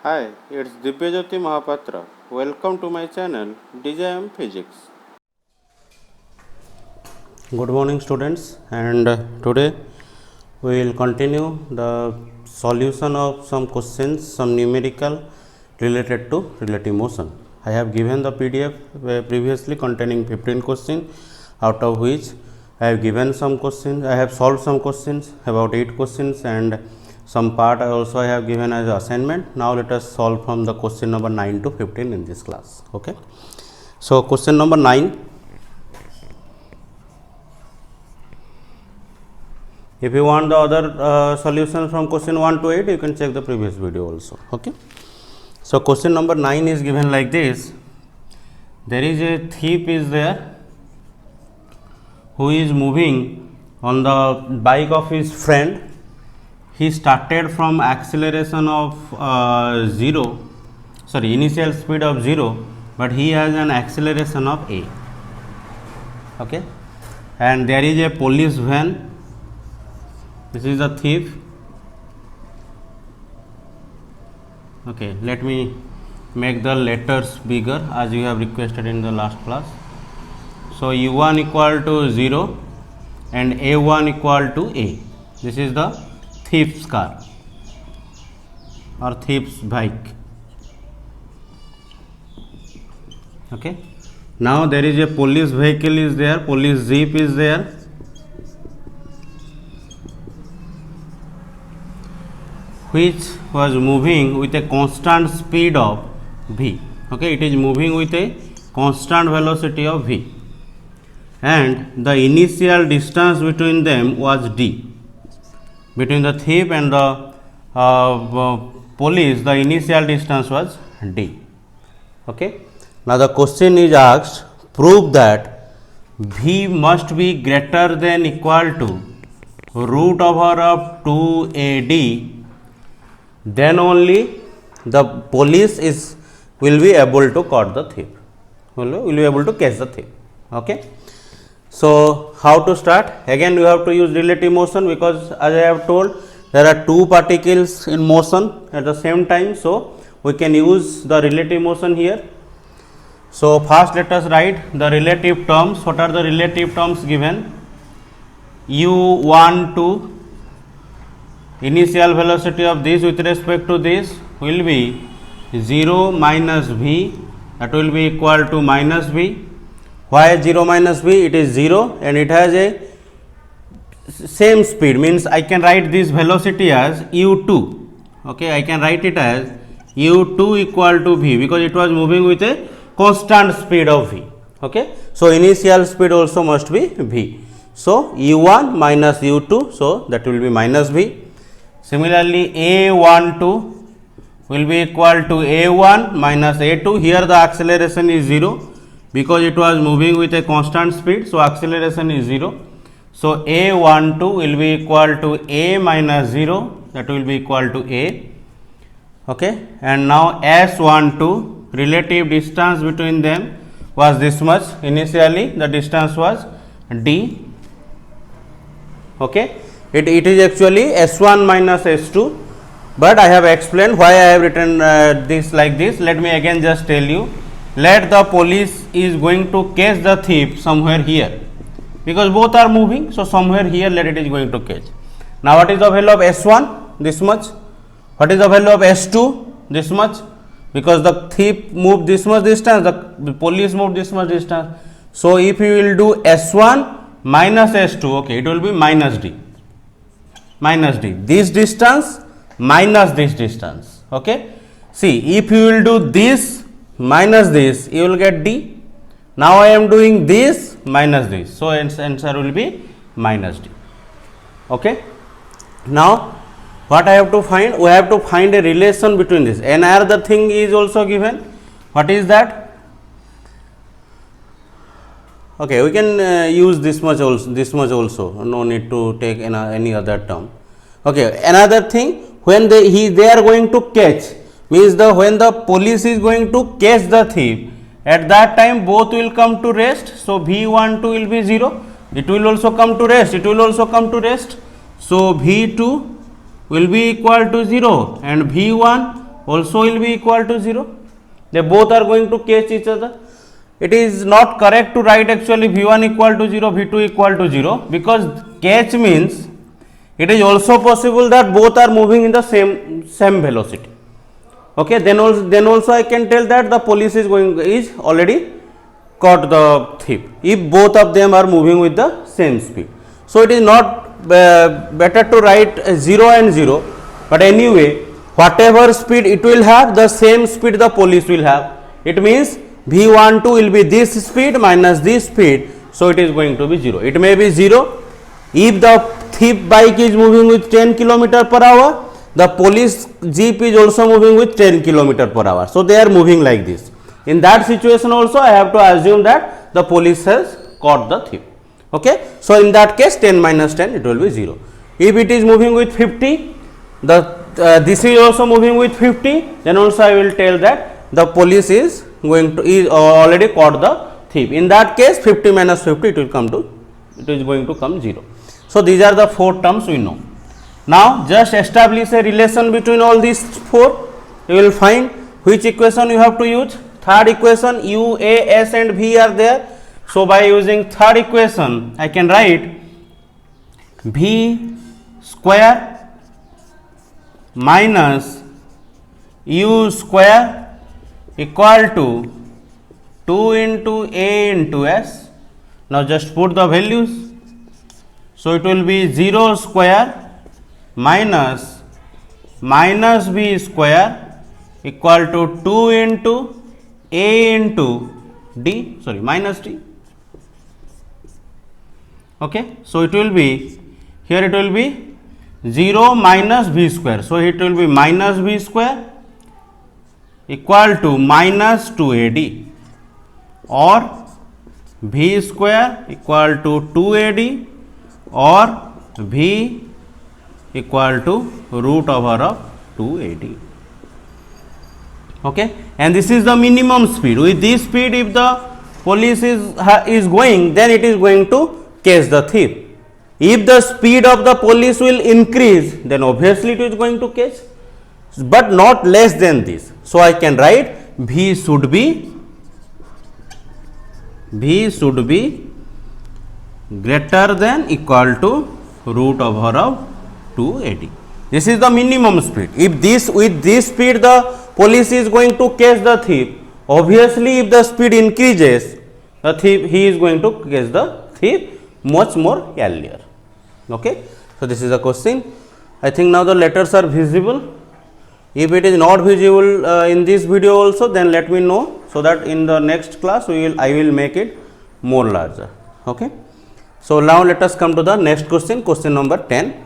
Hi, it's Divyajyoti Mahapatra. Welcome to my channel DJM Physics. Good morning students, and today we will continue the solution of some questions, some numerical related to relative motion. I have given the PDF previously containing 15 questions, out of which I have given some questions. I have solved some questions, about 8 questions, and some part I have given as assignment. Now let us solve from the question number 9 to 15 in this class. Okay. So question number 9. If you want the other solution from question 1 to 8, you can check the previous video also. Okay. So question number 9 is given like this. There is a thief is there who is moving on the bike of his friend. He started from acceleration of initial speed of 0, but he has an acceleration of a. Okay, and there is a police van. This is a thief. Okay, let me make the letters bigger as you have requested in the last class. So u1 equal to 0 and a1 equal to a. This is the thief's car or thief's bike. Okay, now there is a police vehicle is there, police jeep is there, which was moving with a constant speed of v. Okay, it is moving with a constant velocity of v, and the initial distance between them was d. Between the thief and the police, the initial distance was d. Okay. Now the question is asked, prove that v must be greater than equal to root over of 2ad, then only the police will be able to catch the thief. Will be able to catch the thief. Okay. So how to start? Again you have to use relative motion, because as I have told, there are two particles in motion at the same time. So we can use the relative motion here. So first let us write the relative terms. What are the relative terms given? u12, initial velocity of this with respect to this will be 0 minus v, that will be equal to minus v. Why 0 minus v? It is 0 and it has a same speed, means I can write this velocity as u2. Okay, I can write it as u2 equal to v, because it was moving with a constant speed of v. Okay, so initial speed also must be v. So u1 minus u2, so that will be minus v. Similarly, a12 will be equal to a1 minus a2. Here the acceleration is 0, because it was moving with a constant speed, so acceleration is 0. So a12 will be equal to a minus 0, that will be equal to a. Okay, and now s12, relative distance between them was this much. Initially the distance was d. Okay, it is actually s1 minus s2, but I have explained why I have written this like this. Let me again just tell you. Let the police is going to catch the thief somewhere here, because both are moving, so somewhere here let it is going to catch. Now what is the value of s1? This much. What is the value of s2? This much, because the thief moved this much distance, the police moved this much distance. So if you will do s1 minus s2, okay, it will be minus d. Minus d. This distance minus this distance. Okay. See, if you will do this minus this, you will get d. Now I am doing this minus this, so answer will be minus d. Okay. Now what I have to find? We have to find a relation between this. Another thing is also given. What is that? Okay, we can use this much also. This much also. No need to take any other term. Okay. Another thing, when they are going to catch, means when the police is going to catch the thief, at that time both will come to rest. So v12 will be 0. It will also come to rest. It will also come to rest. So v2 will be equal to 0 and V1 also will be equal to 0. They both are going to catch each other. It is not correct to write actually V1 equal to 0, V2 equal to 0, because catch means it is also possible that both are moving in the same velocity. Okay, then also I can tell that the police is already caught the thief if both of them are moving with the same speed. So it is not better to write 0 and 0, but anyway whatever speed it will have, the same speed the police will have. It means V12 will be this speed minus this speed, so it is going to be 0. It may be 0 if the thief bike is moving with 10 km per hour, the police jeep is also moving with 10 km per hour. So they are moving like this. In that situation also I have to assume that the police has caught the thief. Okay. So in that case 10 minus 10 it will be 0. If it is moving with 50, this is also moving with 50, then also I will tell that the police is already caught the thief. In that case 50 minus 50 it is going to come 0. So these are the 4 terms we know. Now just establish a relation between all these 4. You will find which equation you have to use. Third equation, U, A, S and V are there. So by using third equation I can write V square minus U square equal to 2 into A into S. Now just put the values. So it will be 0 square minus V square equal to 2 into A into D, sorry, minus D. Okay. So it will be, here it will be 0 minus V square. So it will be minus V square equal to minus 2AD, or V square equal to 2AD, or V equal to root over of 2AD. Okay. And this is the minimum speed. With this speed if the police is going, then it is going to catch the thief. If the speed of the police will increase, then obviously it is going to catch, but not less than this. So I can write V should be greater than equal to root over of 2AD. This is the minimum speed. If with this speed the police is going to catch the thief, obviously if the speed increases, he is going to catch the thief much more earlier. Okay. So this is the question. I think now the letters are visible. If it is not visible in this video also, then let me know, so that in the next class I will make it more larger. Okay. So now let us come to the next question, question number 10.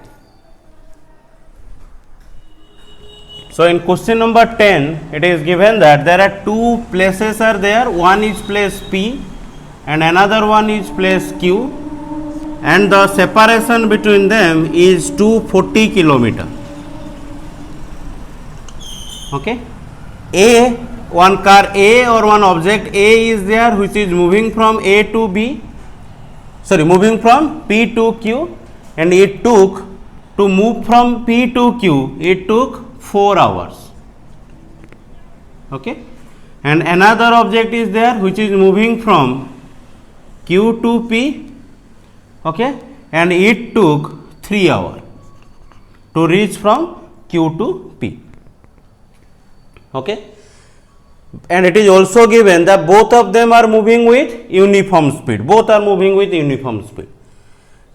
So in question number 10, it is given that there are 2 places are there. One is place P and another one is place Q, and the separation between them is 240 kilometer. Okay. One car A or one object A is there which is moving from A to B, moving from P to Q, and it took to move from P to Q, it took 4 hours. Okay. And another object is there which is moving from Q to P, okay, and it took 3 hours to reach from Q to P. Okay. And it is also given that both of them are moving with uniform speed.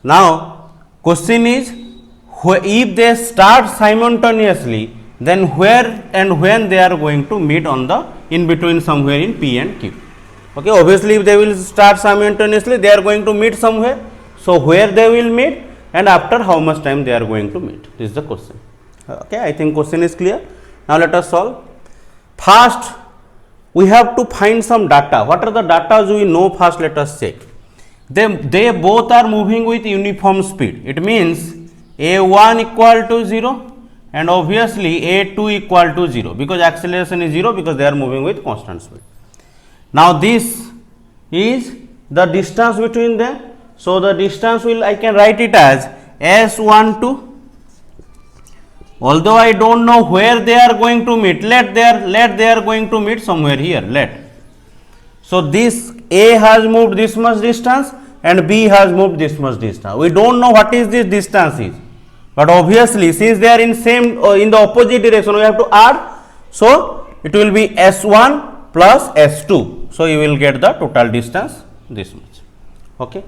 Now question is, if they start simultaneously, then where and when they are going to meet on the in between somewhere in P and Q. Okay. Obviously if they will start simultaneously, they are going to meet somewhere. So where they will meet and after how much time they are going to meet. This is the question. Okay. I think question is clear. Now let us solve. First we have to find some data. What are the data we know? First let us check. They both are moving with uniform speed. It means A1 equal to 0 and obviously A2 equal to 0, because acceleration is 0 because they are moving with constant speed. Now this is the distance between them. So the distance I can write it as S12 Although I don't know where they are going to meet, let they are going to meet somewhere here, let. So this A has moved this much distance and B has moved this much distance. We don't know what is this distance is, but obviously since they are in same in the opposite direction, we have to add. So it will be S1 plus S2. So you will get the total distance this much. Okay.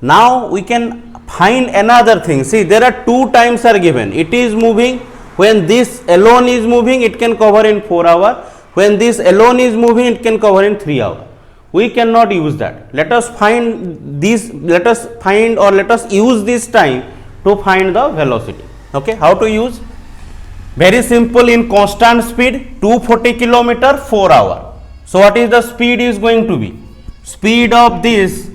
Now we can find another thing. See, there are two times are given. It is moving. When this alone is moving, it can cover in 4 hours. When this alone is moving, it can cover in 3 hours. We cannot use that. Let us find this. Let us find or let us use this time to find the velocity. Okay. How to use? Very simple. In constant speed, 240 kilometer 4 hour. So what is the speed is going to be? Speed of this,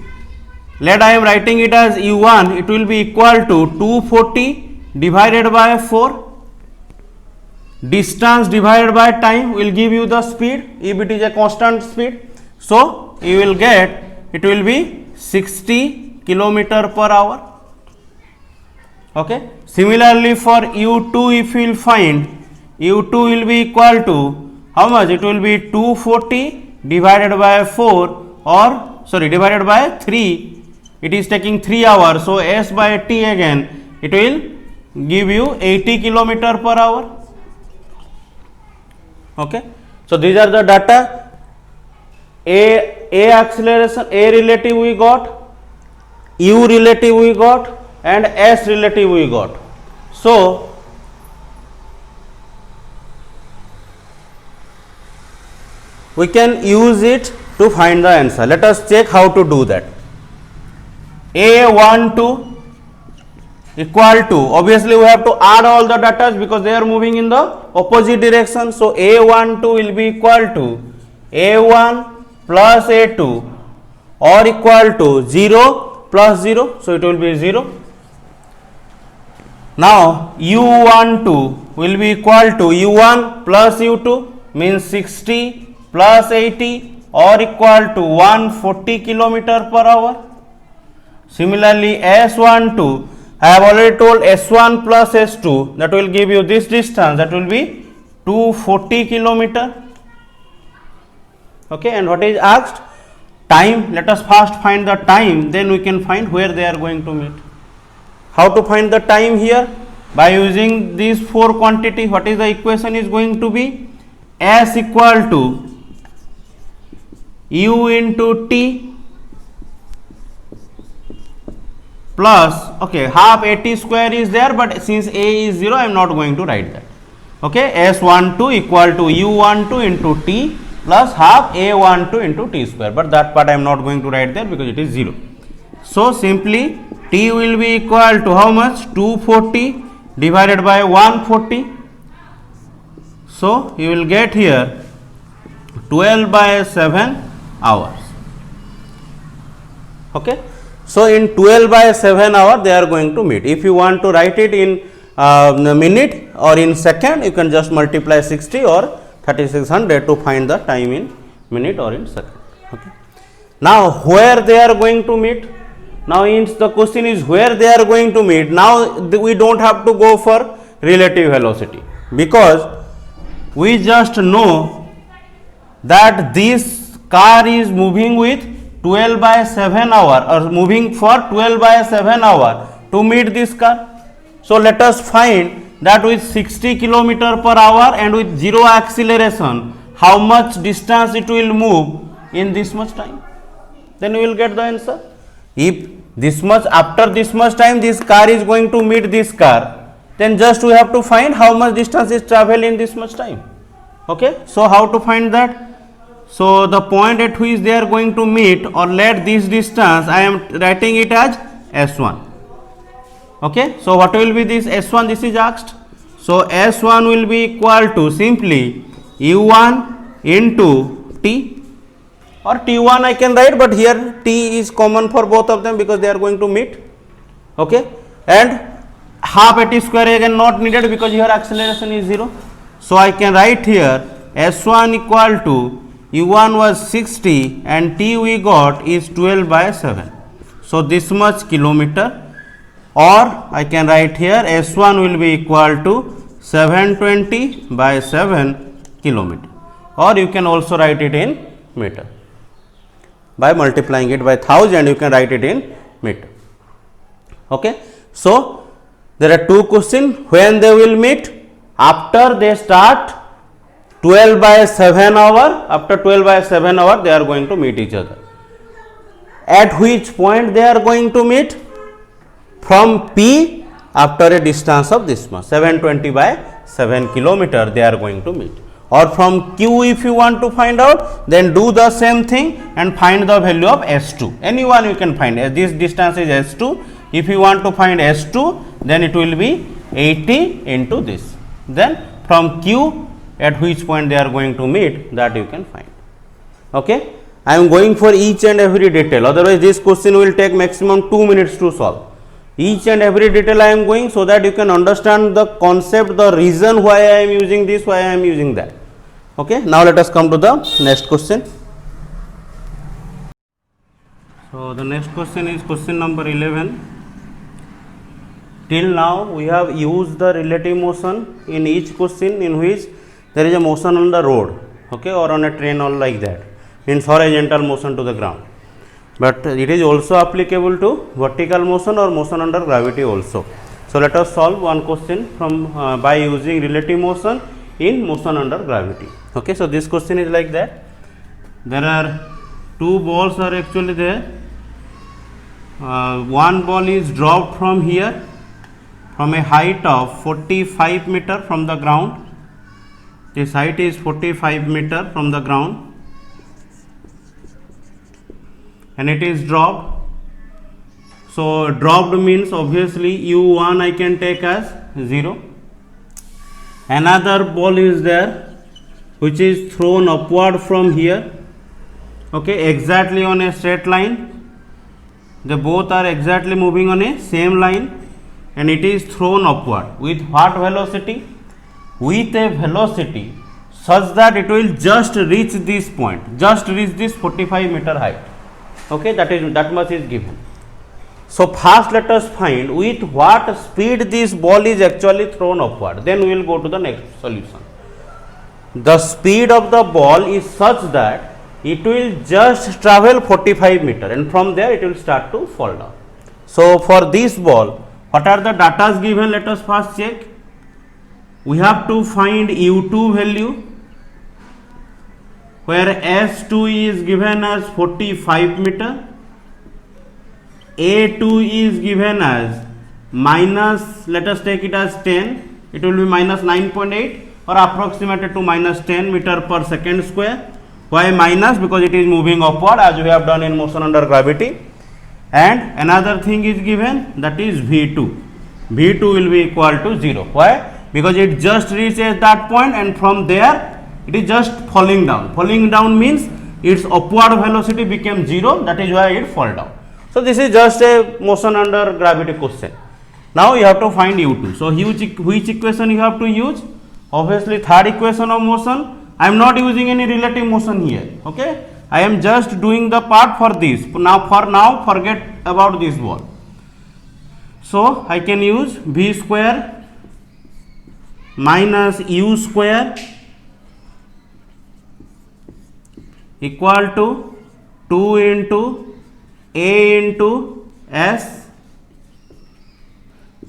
let I am writing it as u1, it will be equal to 240 divided by 4. Distance divided by time will give you the speed if it is a constant speed. So you will get, it will be 60 kilometer per hour. Okay. Similarly for u2, if you will find, u2 will be equal to how much? It will be 240 divided by 4 or sorry divided by 3. It is taking 3 hours. So S by T again, it will give you 80 kilometer per hour. Okay. So these are the data. A acceleration, A relative we got, U relative we got, and S relative we got. So we can use it to find the answer. Let us check how to do that. A12 equal to, obviously we have to add all the data because they are moving in the opposite direction. So A12 will be equal to A1 plus A2 or equal to 0 plus 0. So it will be 0. Now U12 will be equal to U1 plus U2 means 60 plus 80 or equal to 140 kilometer per hour. Similarly S12, I have already told S1 plus S2, that will give you this distance, that will be 240 kilometer. Okay, and what is asked? Time. Let us first find the time, then we can find where they are going to meet. How to find the time here? By using these 4 quantity. What is the equation is going to be? S equal to U into T plus, okay, half AT square is there, but since A is 0, I am not going to write that. Okay, S12 equal to U12 into T plus half A12 into T square, but that part I am not going to write there because it is 0. So simply T will be equal to how much? 240 divided by 140. So you will get here 12 by 7 hours. Okay. So in 12 by 7 hours they are going to meet. If you want to write it in minute or in second, you can just multiply 60 or 3600 to find the time in minute or in second. Okay. Now where they are going to meet? Now the question is where they are going to meet. Now we don't have to go for relative velocity because we just know that this car is moving with 12 by 7 hour or moving for 12 by 7 hour to meet this car. So let us find that with 60 kilometer per hour and with 0 acceleration, how much distance it will move in this much time. Then we will get the answer. If this much, after this much time this car is going to meet this car, then just we have to find how much distance is travel in this much time. Okay. So how to find that? So the point at which they are going to meet, or let this distance, I am writing it as S1. Okay. So what will be this S1? This is asked. So S1 will be equal to simply U1 into T, or T1 I can write, but here T is common for both of them because they are going to meet. Okay. And half AT square again not needed because here acceleration is 0. So I can write here S1 equal to U1 was 60 and T we got is 12 by 7. So this much kilometer, or I can write here S1 will be equal to 720 by 7 kilometer, or you can also write it in meter. By multiplying it by 1000 you can write it in meter. Okay. So there are two questions. When they will meet? After they start 12 by 7 hour, after 12 by 7 hour they are going to meet each other. At which point they are going to meet? From P, after a distance of this much, 720 by 7 kilometer they are going to meet. Or from Q, if you want to find out, then do the same thing and find the value of S2. Anyone you can find. This distance is S2. If you want to find S2, then it will be 80 into this. Then from Q, at which point they are going to meet, that you can find. Okay. I am going for each and every detail. Otherwise, this question will take maximum 2 minutes to solve. Each and every detail I am going, so that you can understand the concept, the reason why I am using this, why I am using that. Okay. Now let us come to the next question. So the next question is question number 11. Till now we have used the relative motion in each question in which there is a motion on the road, okay, or on a train, or like that, means horizontal motion to the ground. But it is also applicable to vertical motion or motion under gravity also. So let us solve one question from by using relative motion in motion under gravity. Okay. So this question is like that. There are two balls are actually there. One ball is dropped from here from a height of 45 meter from the ground. This height is 45 meter from the ground, and it is dropped. So dropped means obviously u1 I can take as 0. Another ball is there which is thrown upward from here, okay, exactly on a straight line. They both are exactly moving on a same line, and it is thrown upward with what velocity? With a velocity such that it will just reach this point, just reach this 45 meter height. Okay, that much is given. So first let us find with what speed this ball is actually thrown upward, then we will go to the next solution. The speed of the ball is such that it will just travel 45 meter, and from there it will start to fall down. So for this ball, what are the data given? Let us first check. We have to find u2 value, where s2 is given as 45 meter, a2 is given as minus, let us take it as 10, it will be minus 9.8 or approximated to minus 10 meter per second square. Why minus? Because it is moving upward as we have done in motion under gravity. And another thing is given, that is v2. v2 will be equal to 0. Why? Because it just reaches that point, and from there it is just falling down. Falling down means its upward velocity became 0, that is why it fall down. So this is just a motion under gravity question. Now you have to find u2. So which equation you have to use? Obviously third equation of motion. I am not using any relative motion here. Okay, I am just doing the part for this. Now forget about this ball. So I can use v square minus u square equal to 2 into a into s,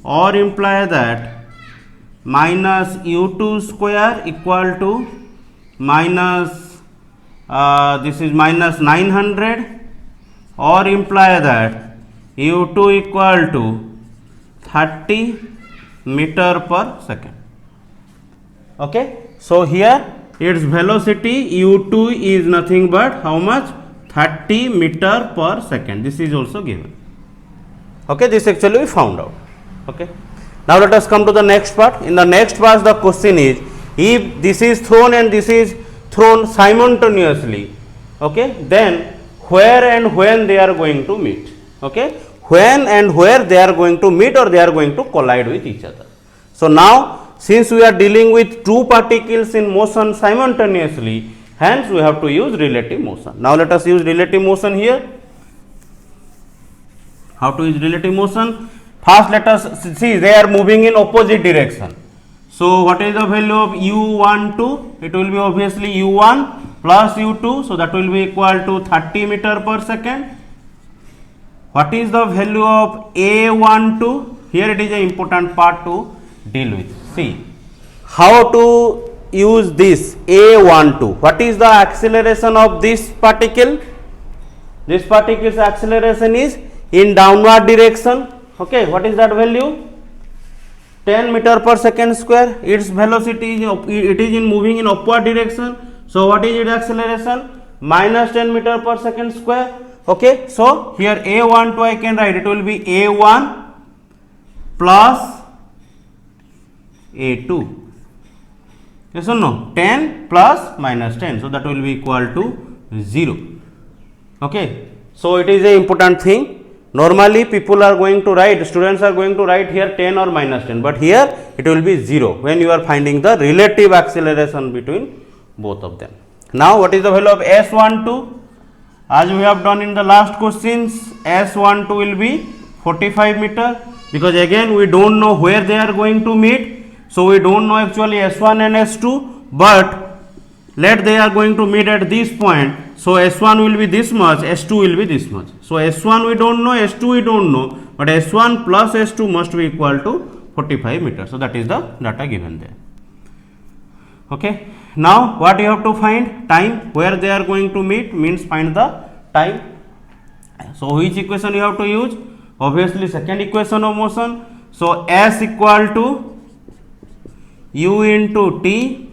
or imply that minus u2 square equal to minus this is minus 900, or imply that u2 equal to 30 meter per second. Okay, so here its velocity u2 is nothing but how much? 30 meter per second. This is also given. Okay, this actually we found out. Okay, now let us come to the next part. In the next part the question is, if this is thrown and this is thrown simultaneously, okay, then where and when they are going to meet? Okay, when and where they are going to meet, or they are going to collide with each other. So now since we are dealing with two particles in motion simultaneously, hence we have to use relative motion. Now let us use relative motion here. How to use relative motion? First let us see they are moving in opposite direction. So what is the value of u12? It will be obviously u1 plus u2, so that will be equal to 30 meter per second. What is the value of a12? Here it is an important part to deal with. See how to use this a12. What is the acceleration of this particle? This particle's acceleration is in downward direction. Okay, what is that value? 10 meter per second square. Its velocity is moving in upward direction. So what is its acceleration? Minus 10 meter per second square. Okay, so here a12 I can write, it will be a1 plus a2. Yes or no? 10 plus minus 10, so that will be equal to 0. Okay, so it is a important thing. Normally people are going to write, students are going to write here 10 or minus 10, but here it will be 0 when you are finding the relative acceleration between both of them. Now what is the value of S12? As we have done in the last questions, S12 will be 45 meter, because again we don't know where they are going to meet. So we don't know actually S1 and S2, but let they are going to meet at this point. So S1 will be this much, S2 will be this much. So S1 we don't know, S2 we don't know, but S1 plus S2 must be equal to 45 meters. So that is the data given there. Okay. Now what you have to find? Time. Where they are going to meet means find the time. So which equation you have to use? Obviously second equation of motion. So S equal to u into t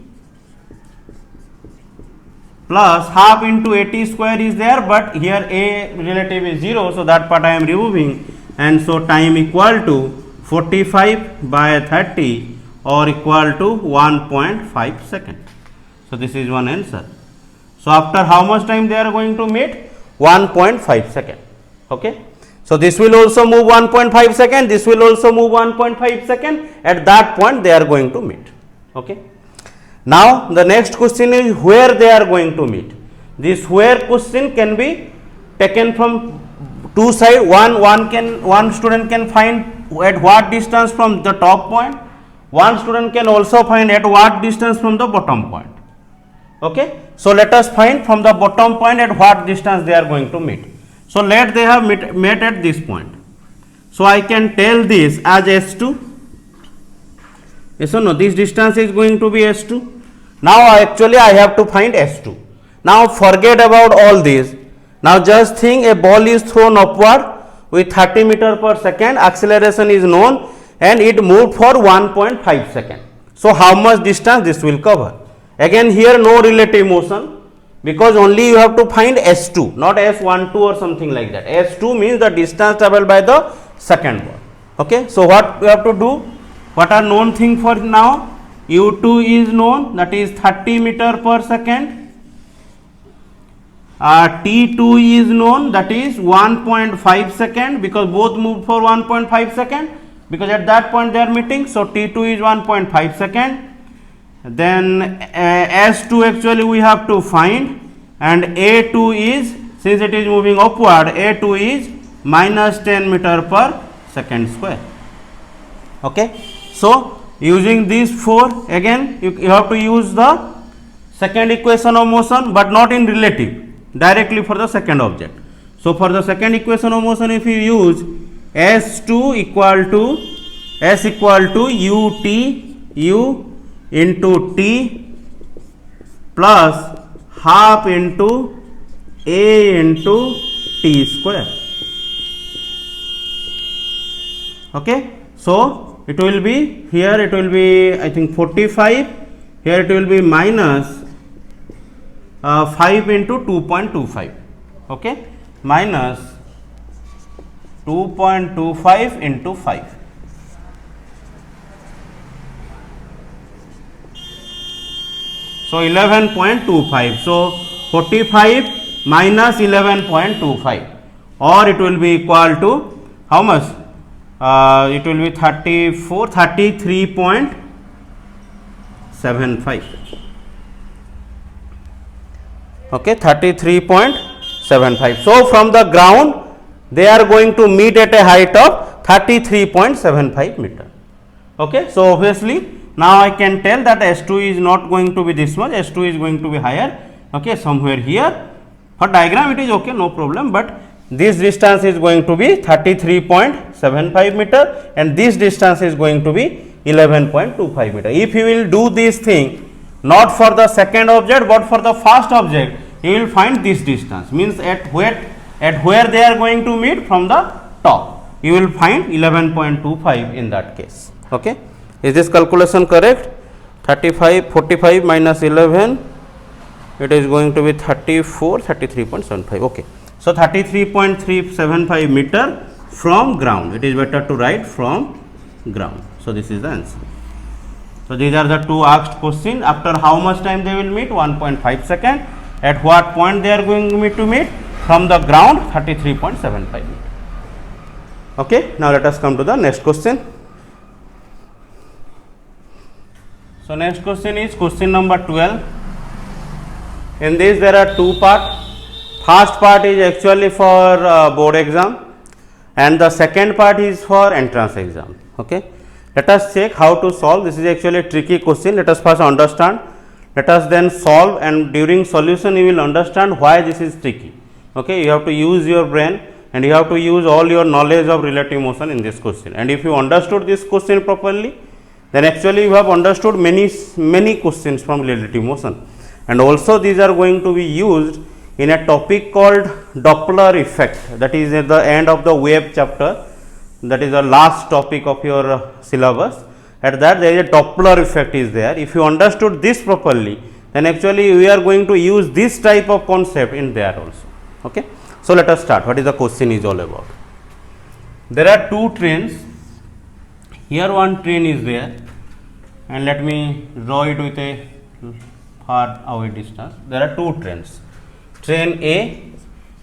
plus half into at square is there, but here a relative is 0, so that part I am removing, and so time equal to 45 by 30 or equal to 1.5 second. So this is one answer. So after how much time they are going to meet? 1.5 second. Okay. So this will also move 1.5 second, this will also move 1.5 second. At that point they are going to meet. Okay. Now the next question is where they are going to meet. This where question can be taken from two sides. One student can find at what distance from the top point. One student can also find at what distance from the bottom point. Okay. So let us find from the bottom point at what distance they are going to meet. So let they have met at this point. So I can tell this as S2. Yes or no? This distance is going to be S2. Now actually I have to find S2. Now forget about all this. Now just think a ball is thrown upward with 30 meter per second, acceleration is known, and it moved for 1.5 second. So how much distance this will cover? Again here no relative motion, because only you have to find S2, not S12 or something like that. S2 means the distance travelled by the second ball. Okay. So what we have to do? What are known thing for now? U2 is known, that is 30 meter per second. T2 is known, that is 1.5 second, because both moved for 1.5 second, because at that point they are meeting. So T2 is 1.5 second. Then S2 actually we have to find, and A2 is, since it is moving upward, A2 is minus 10 meter per second square. Okay. So using these four, again you have to use the second equation of motion, but not in relative, directly for the second object. So for the second equation of motion, if you use S2 equal to S equal to U into T plus half into A into T square. Okay. So it will be, here it will be I think 45, here it will be minus 5 into 2.25. Okay. Minus 2.25 into 5. So 11.25. So 45 minus 11.25, or it will be equal to how much? It will be 33.75. Okay, 33.75. So from the ground they are going to meet at a height of 33.75 meter. Okay. So obviously Now I can tell that S2 is not going to be this much, S2 is going to be higher, okay, somewhere here. For diagram it is okay, no problem, but this distance is going to be 33.75 meter and this distance is going to be 11.25 meter. If you will do this thing not for the second object but for the first object, you will find this distance, means at where they are going to meet from the top, you will find 11.25 in that case. Okay, is this calculation correct? 45 minus 11, it is going to be 33.75. okay, so 33.375 meter from ground, it is better to write from ground. So this is the answer. So these are the two asked questions. After how much time they will meet? 1.5 second. At what point they are going to meet? From the ground, 33.75 meter. Okay, now let us come to the next question. So next question is question number 12. In this there are two parts. First part is actually for board exam and the second part is for entrance exam. Okay, let us check how to solve. This is actually a tricky question. Let us first understand. Let us then solve, and during solution you will understand why this is tricky. Okay, you have to use your brain and you have to use all your knowledge of relative motion in this question. And if you understood this question properly, then actually you have understood many questions from relative motion. And also these are going to be used in a topic called Doppler effect, that is at the end of the wave chapter, that is the last topic of your syllabus. At that there is a Doppler effect is there. If you understood this properly, then actually we are going to use this type of concept in there also. Okay, so let us start. What is the question is all about? There are two trains. Here one train is there, and let me draw it with a far away distance. There are two trains. Train A,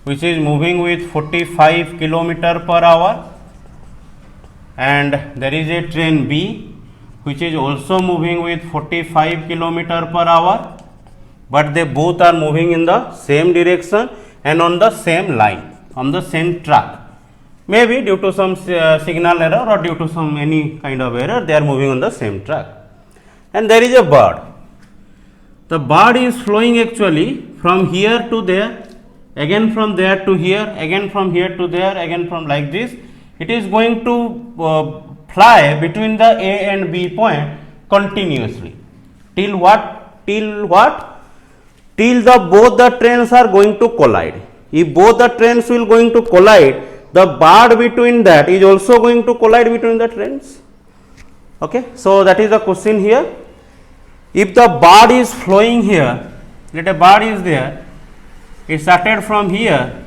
which is moving with 45 km per hour, and there is a train B, which is also moving with 45 km per hour, but they both are moving in the same direction and on the same line, on the same track. Maybe due to some signal error or due to some any kind of error, they are moving on the same track. And there is a bird. The bird is flowing actually from here to there, again from there to here, again from here to there, again from like this. It is going to fly between the A and B point continuously. Till what? Till what? Till both the trains are going to collide. If both the trains will going to collide, the bird between that is also going to collide between the trains. Okay, so that is the question here. If the bird is flowing here, let a bird is there, it started from here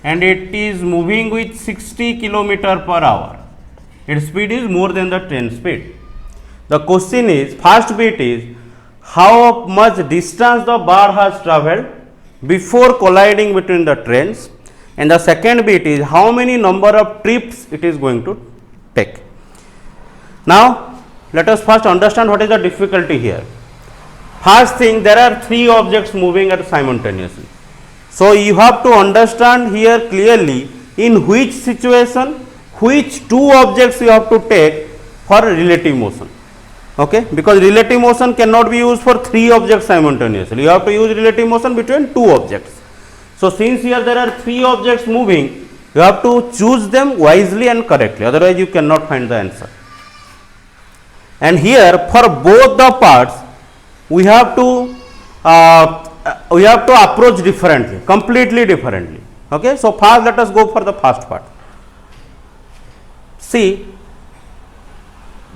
and it is moving with 60 km per hour. Its speed is more than the train speed. The question is, first bit is how much distance the bird has travelled before colliding between the trains, and the second bit is how many number of trips it is going to take. Now let us first understand what is the difficulty here. First thing, there are three objects moving at simultaneously. So you have to understand here clearly in which situation, which two objects you have to take for relative motion. Okay, because relative motion cannot be used for three objects simultaneously. You have to use relative motion between two objects. So since here there are three objects moving, you have to choose them wisely and correctly, otherwise you cannot find the answer. And here for both the parts we have to approach differently, completely differently. Okay, so first let us go for the first part. See,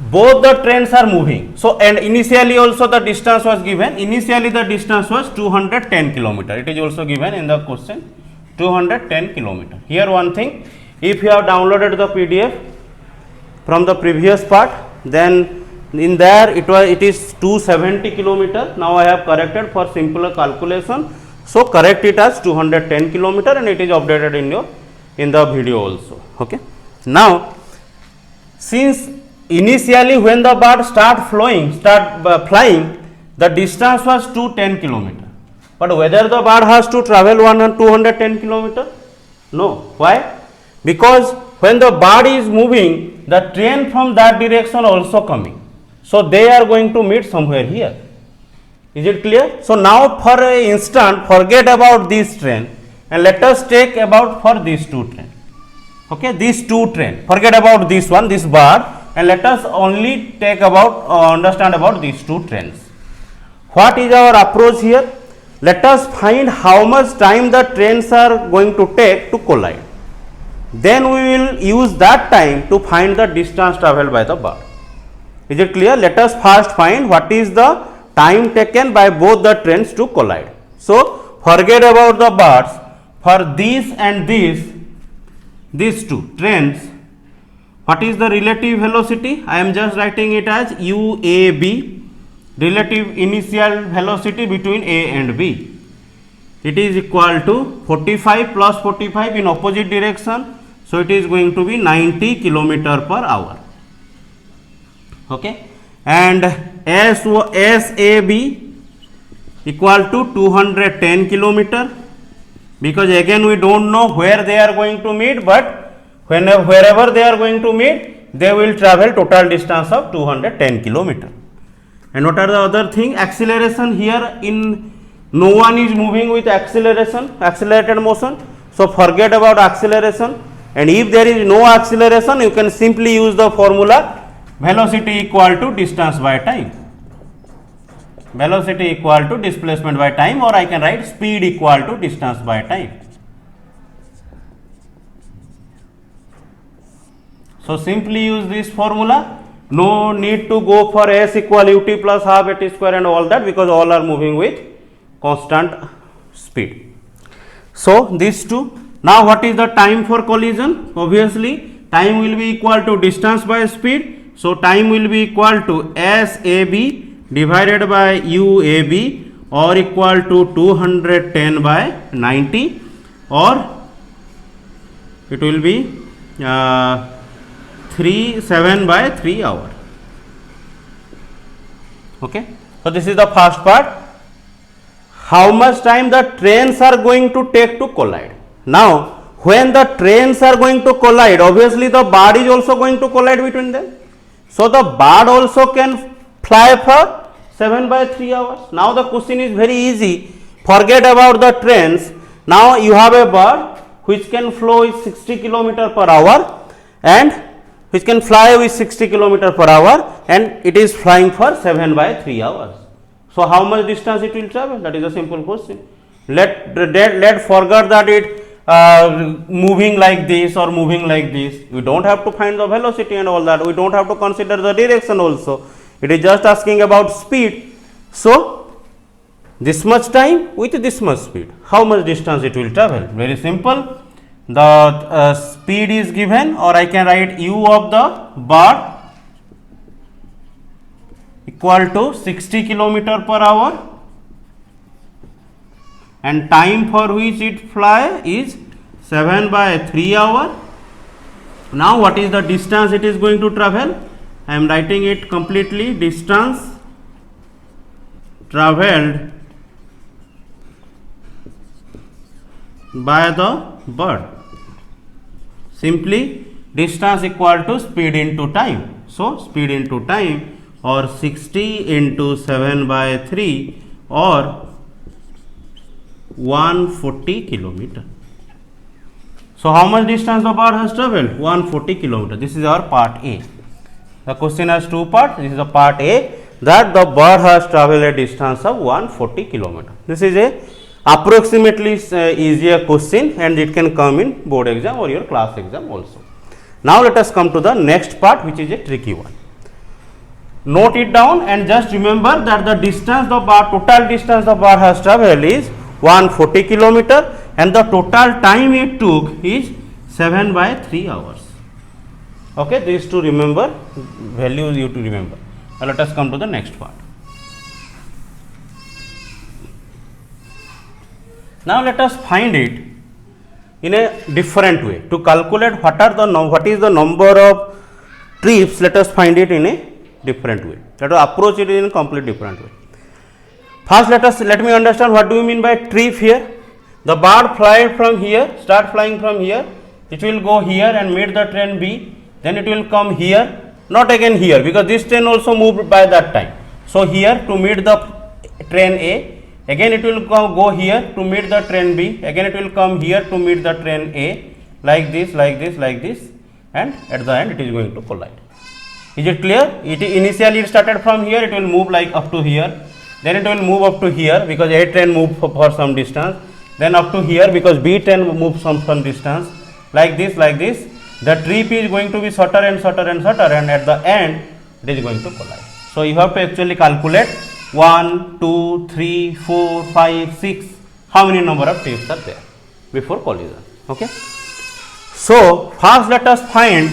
both the trains are moving. So, and initially also the distance was given. Initially the distance was 210 km. It is also given in the question, 210 km. Here one thing, if you have downloaded the PDF from the previous part, then in there it is 270 km. Now I have corrected for simpler calculation. So correct it as 210 km and it is updated in the video also. Okay. Now since initially when the bird start flying, the distance was 210 km. But whether the bird has to travel 210 km? No. Why? Because when the bird is moving, the train from that direction also coming. So they are going to meet somewhere here. Is it clear? So now for an instant forget about this train and let us take about for these two trains. Okay, these two trains. Forget about this one, this bar, and let us only take about understand about these two trains. What is our approach here? Let us find how much time the trains are going to take to collide. Then we will use that time to find the distance travelled by the bar. Is it clear? Let us first find what is the time taken by both the trains to collide. So forget about the bars. For these and these two trains, what is the relative velocity? I am just writing it as UAB, relative initial velocity between A and B. It is equal to 45 plus 45 in opposite direction. So it is going to be 90 km per hour. Okay, and SAB equal to 210 km, because again we don't know where they are going to meet, but wherever they are going to meet, they will travel total distance of 210 km. And what are the other thing? Acceleration here, in no one is moving with accelerated motion, so forget about acceleration. And if there is no acceleration, you can simply use the formula velocity equal to distance by time, velocity equal to displacement by time, or I can write speed equal to distance by time. So simply use this formula, no need to go for S equal ut plus half at square and all that, because all are moving with constant speed. So these two. Now what is the time for collision? Obviously time will be equal to distance by speed. So time will be equal to SAB divided by UAB, or equal to 210 by 90, or it will be 7 by 3 hour. Okay. So this is the first part. How much time the trains are going to take to collide. Now when the trains are going to collide, obviously the bar is also going to collide between them. So the bar also can fly for 7 by 3 hours. Now the question is very easy. Forget about the trains. Now you have a bar which can flow with 60 km per hour and which can fly with 60 km per hour, and it is flying for 7 by 3 hours. So how much distance it will travel? That is a simple question. Let forget that it moving like this or moving like this. We don't have to find the velocity and all that. We don't have to consider the direction also. It is just asking about speed. So this much time with this much speed, how much distance it will travel? Very simple. The speed is given, or I can write u of the bar equal to 60 km per hour, and time for which it fly is 7 by 3 hour. Now what is the distance it is going to travel? I am writing it completely. Distance travelled by the bird. Simply distance equal to speed into time. So speed into time, or 60 into 7 by 3, or 140 km. So how much distance the bird has travelled? 140 km. This is our part A. The question has two parts. This is the part A, that the bird has travelled a distance of 140 km. This is a approximately easier question, and it can come in board exam or your class exam also. Now let us come to the next part, which is a tricky one. Note it down and just remember that the distance the bar, total distance the bar has travelled is 140 km, and the total time it took is 7 by 3 hours. Okay, these two remember, values you to remember. Now let us come to the next part. Now let us find it in a different way. To calculate what is the number of trips, let us find it in a different way. Let us approach it in a completely different way. First let me understand what do you mean by trip here. The bird fly from here, start flying from here, it will go here and meet the train B, then it will come here, not again here, because this train also moved by that time. So here to meet the train A, again it will go here to meet the train B, again it will come here to meet the train A, like this, like this, like this, and at the end it is going to collide. Is it clear? Initially it started from here, it will move like up to here, then it will move up to here because A train moved for some distance, then up to here because B train moves some distance, like this, like this. The trip is going to be shorter and shorter and shorter, and at the end it is going to collide. So you have to actually calculate 1, 2, 3, 4, 5, 6, how many number of trips are there before collision. Okay. So first let us find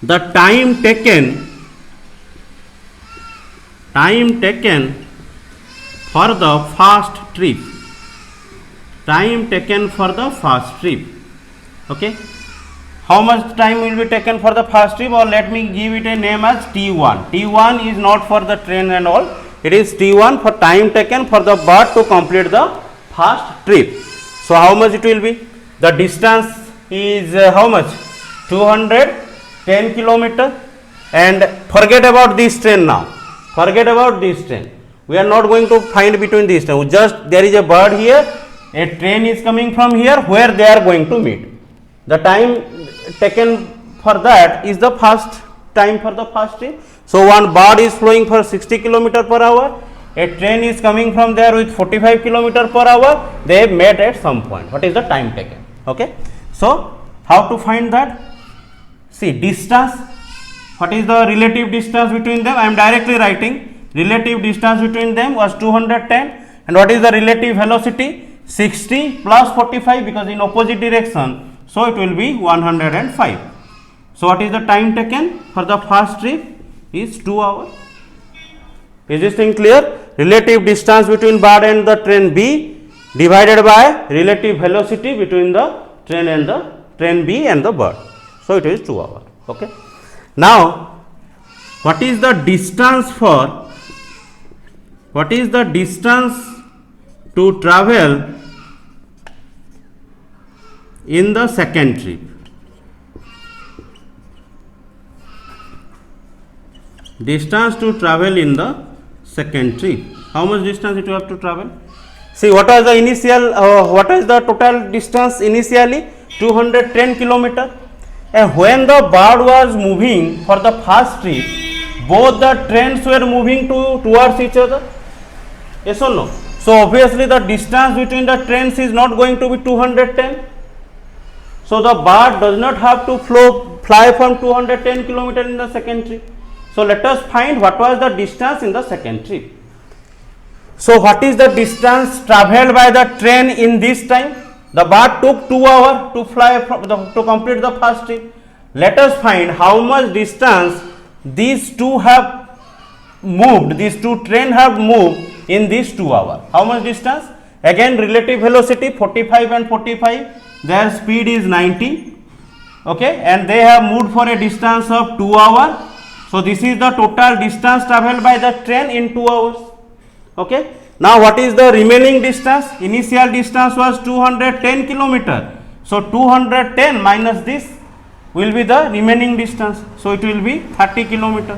the time taken for the first trip. Time taken for the first trip. Okay. How much time will be taken for the first trip, or let me give it a name as T1. T1 is not for the train and all, it is T1 for time taken for the bird to complete the first trip. So how much it will be? The distance is how much? 210 kilometer. And forget about this train now. Forget about this train. We are not going to find between these trains. Just there is a bird here, a train is coming from here where they are going to meet. The time taken for that is the first time for the first trip. So one bird is flowing for 60 km per hour, a train is coming from there with 45 km per hour, they met at some point. What is the time taken? Okay. So how to find that? See, distance, what is the relative distance between them? I am directly writing relative distance between them was 210, and what is the relative velocity? 60 plus 45, because in opposite direction. So it will be 105. So what is the time taken for the first trip? Is 2 hours. Is this thing clear? Relative distance between bird and the train B divided by relative velocity between the train B and the bird. So it is 2 hours. Okay. Now what is the distance to travel in the second trip? Distance to travel in the second trip. How much distance it you have to travel? See, what was the initial, what is the total distance initially? 210 kilometer. And when the bird was moving for the first trip, both the trains were moving towards each other. Yes or no? So obviously the distance between the trains is not going to be 210. So the bird does not have to fly from 210 km in the second trip. So let us find what was the distance in the second trip. So what is the distance travelled by the train in this time? The bird took 2 hours to fly to complete the first trip. Let us find how much distance these two have moved. These two trains have moved in these 2 hours. How much distance? Again, relative velocity 45 and 45. Their speed is 90. Okay, and they have moved for a distance of 2 hours. So this is the total distance travelled by the train in 2 hours. Okay. Now what is the remaining distance? Initial distance was 210 kilometer. So 210 minus this will be the remaining distance. So it will be 30 kilometer.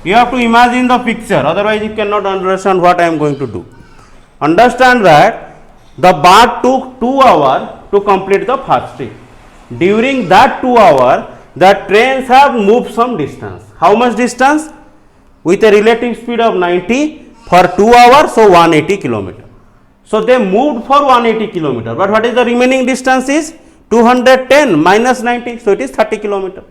You have to imagine the picture, otherwise you cannot understand what I am going to do. Understand that the bird took 2 hours to complete the first trip. During that 2 hours, the trains have moved some distance. How much distance? With a relative speed of 90 for 2 hours, so 180 kilometer. So they moved for 180 kilometer. But what is the remaining distance is 210 minus 90, so it is 30 kilometer.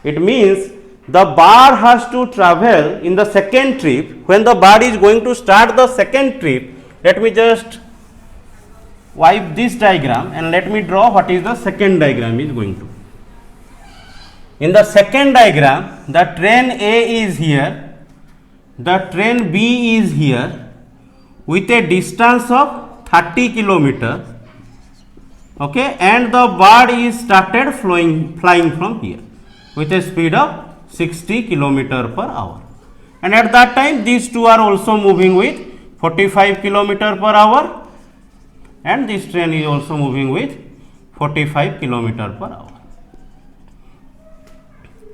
It means the bird has to travel in the second trip. When the bird is going to start the second trip, let me just wipe this diagram and let me draw what is the second diagram is going to. In the second diagram, the train A is here, the train B is here with a distance of 30 kilometer. Okay, and the bird is started flying from here with a speed of 60 kilometer per hour. And at that time, these two are also moving with 45 kilometer per hour, and this train is also moving with 45 kilometer per hour.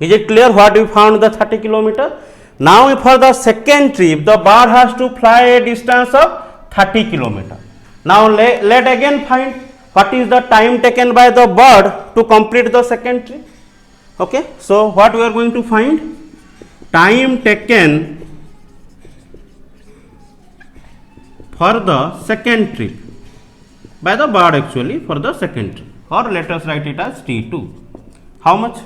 Is it clear what we found the 30 kilometer? Now for the second trip, the bird has to fly a distance of 30 kilometer. Now let again find what is the time taken by the bird to complete the second trip. Okay, so what we are going to find? Time taken for the second trip by the bird actually for the second trip, or let us write it as T2. How much?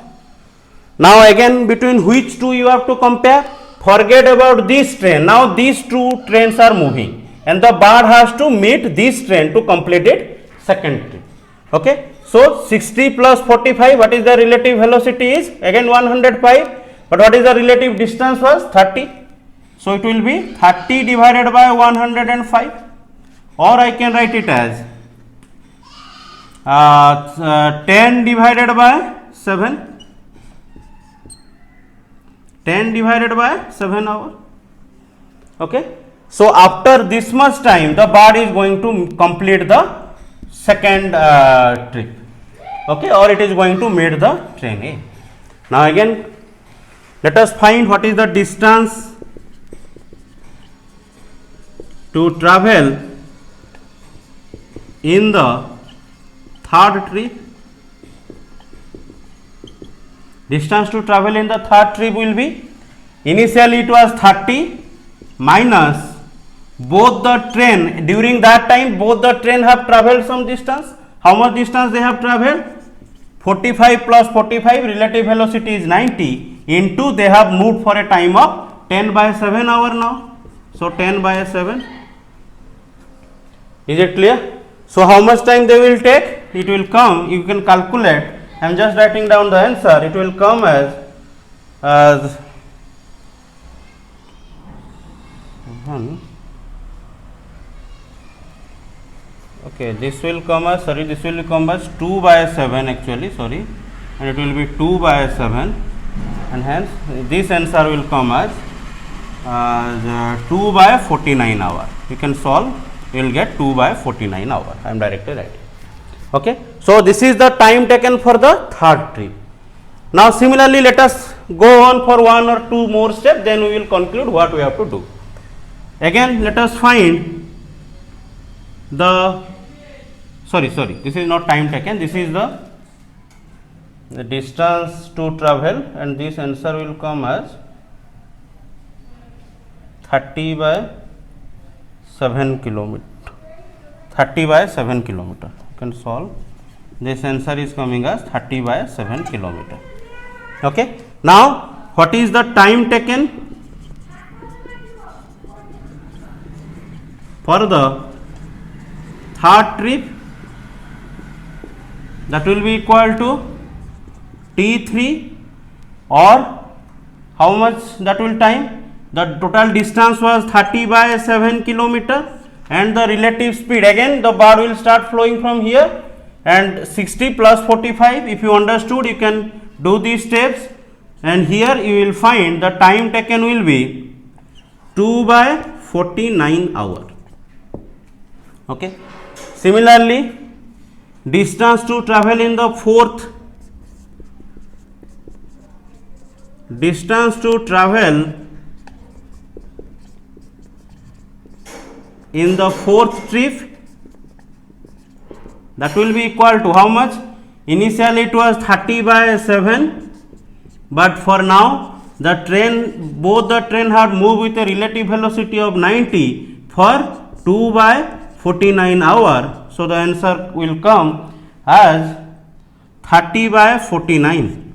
Now again, between which two you have to compare? Forget about this train. Now these two trains are moving and the bird has to meet this train to complete it second trip. Okay, so 60 plus 45, what is the relative velocity is? Again 105, but what is the relative distance was 30. So it will be 30 divided by 105, or I can write it as 10 divided by 7. 10 divided by 7 hours. Okay. So after this much time, the bird is going to complete the second trip. Okay, or it is going to meet the train A. Now again, let us find what is the distance to travel in the third trip. Distance to travel in the third trip will be, initially it was 30 minus both the train, during that time both the train have travelled some distance. How much distance they have travelled? 45 plus 45, relative velocity is 90, into they have moved for a time of 10 by 7 hour now. So 10 by 7. Is it clear? So how much time they will take? It will come, you can calculate. I am just writing down the answer. It will come as okay, this will come as, this will come as 2 by 7 actually, and it will be 2 by 7, and hence this answer will come as 2 by 49 hour. You can solve, you will get 2 by 49 hour. I am directly writing. Okay, so this is the time taken for the third trip. Now similarly, let us go on for one or two more steps, then we will conclude what we have to do. Again, let us find the, this is not time taken, this is the distance to travel, and this answer will come as 30 by 7 kilometer. 30 by 7 kilometer. Can solve. This answer is coming as 30 by 7 kilometer. Okay. Now what is the time taken for the third trip? That will be equal to T3, or how much that will time? The total distance was 30 by 7 kilometer. And the relative speed, again the bird will start flowing from here, and 60 plus 45, if you understood you can do these steps, and here you will find the time taken will be 2 by 49 hour. Okay. Similarly, distance to travel in the fourth, distance to travel in the fourth trip, that will be equal to how much? Initially it was 30 by 7, but for now the train, both the train had moved with a relative velocity of 90 for 2 by 49 hour. So the answer will come as 30 by 49.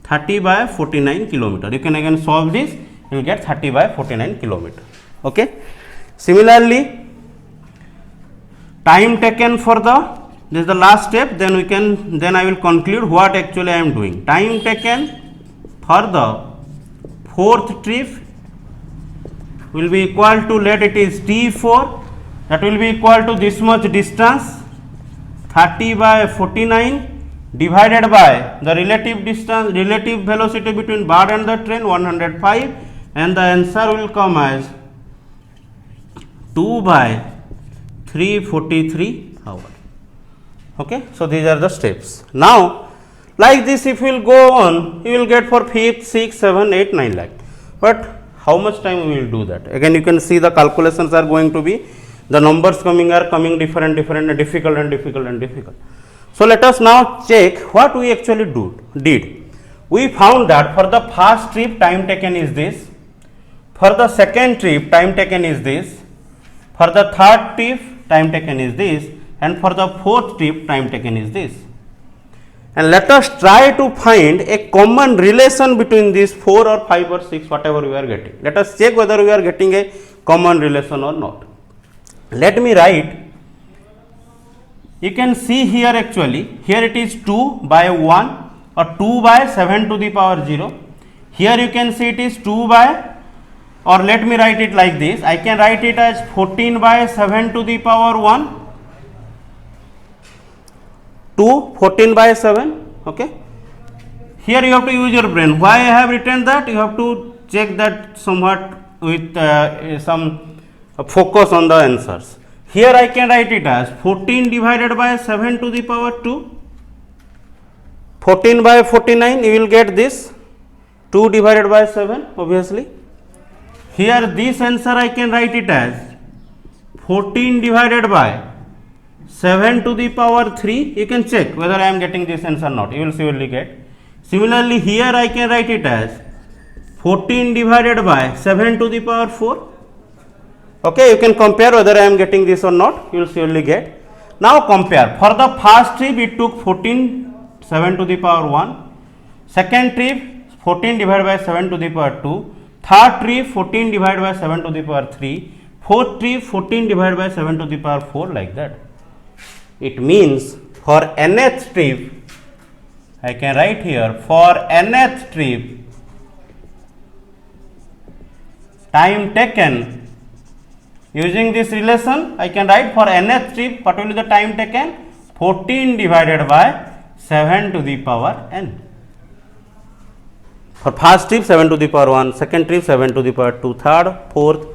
30 by 49 kilometer. You can again solve this, you will get 30 by 49 kilometer. Okay. Similarly, time taken for the, this is the last step, then I will conclude what actually I am doing. Time taken for the fourth trip will be equal to, let it is T4, that will be equal to this much distance, 30 by 49 divided by the relative distance, relative velocity between bird and the train, 105, and the answer will come as 2 by 343 hour. Okay, so these are the steps. Now Like this if you will go on, you will get for 5th, 6th, 7th, 8th, 9 lakh. But how much time we will do that? Again you can see the calculations are going to be, the numbers are coming different and difficult. So let us now check what we actually did. We found that for the first trip time taken is this, for the second trip time taken is this, for the third trip time taken is this, and for the fourth trip time taken is this. And let us try to find a common relation between these 4 or 5 or 6 whatever we are getting. Let us check whether we are getting a common relation or not. Let me write. You can see here actually, here it is 2 by 1 or 2 by 7 to the power 0. Here you can see it is 2 by, or let me write it like this, I can write it as 14 by 7 to the power 1. 14 by 7, okay. Here you have to use your brain. Why I have written that? You have to check that somewhat with some focus on the answers. Here I can write it as 14 divided by 7 to the power 2. 14 by 49, you will get this 2 divided by 7 obviously. Here this answer I can write it as 14 divided by 7 to the power 3. You can check whether I am getting this answer or not. You will surely get. Similarly, here I can write it as 14 divided by 7 to the power 4. Okay, you can compare whether I am getting this or not. You will surely get. Now compare. For the first trip, it took 14 7 to the power 1. Second trip, 14 divided by 7 to the power 2. Third trip, 14 divided by 7 to the power 3. Fourth trip, 14 divided by 7 to the power 4, like that. It means for nth trip, I can write here, for nth trip, time taken, using this relation, I can write for nth trip, what will be the time taken? 14 divided by 7 to the power n. For first trip, 7 to the power 1, second trip, 7 to the power 2, third, fourth.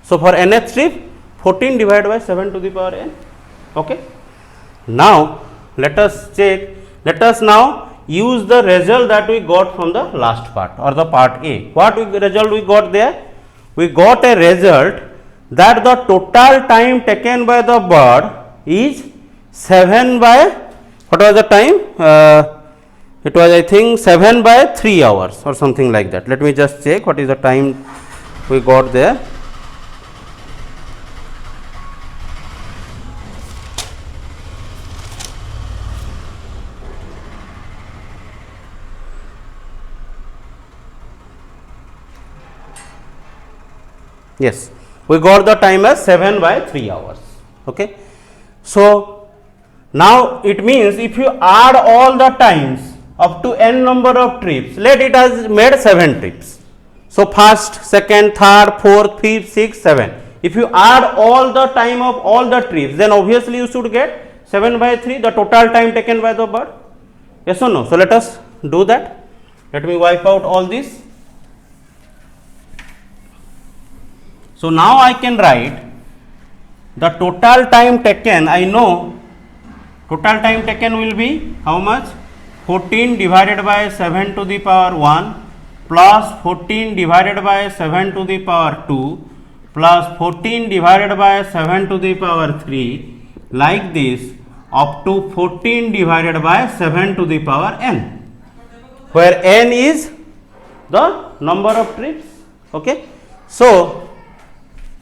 So for nth trip, 14 divided by 7 to the power n. Okay. Now let us check, let us now use the result that we got from the last part or the part A. What result we got there? We got a result that the total time taken by the bird is 7 by, what was the time? It was I think 7 by 3 hours or something like that. Let me just check what is the time we got there. Yes, we got the time as 7 by 3 hours. Okay. So now it means if you add all the times up to n number of trips, let it has made 7 trips. So first, second, third, fourth, fifth, sixth, 7. If you add all the time of all the trips, then obviously you should get 7 by 3, the total time taken by the bird. Yes or no? So let us do that. Let me wipe out all this. So now I can write the total time taken. I know total time taken will be how much? 14 divided by 7 to the power 1 plus 14 divided by 7 to the power 2 plus 14 divided by 7 to the power 3, like this up to 14 divided by 7 to the power n, where n is the number of trips. Okay. So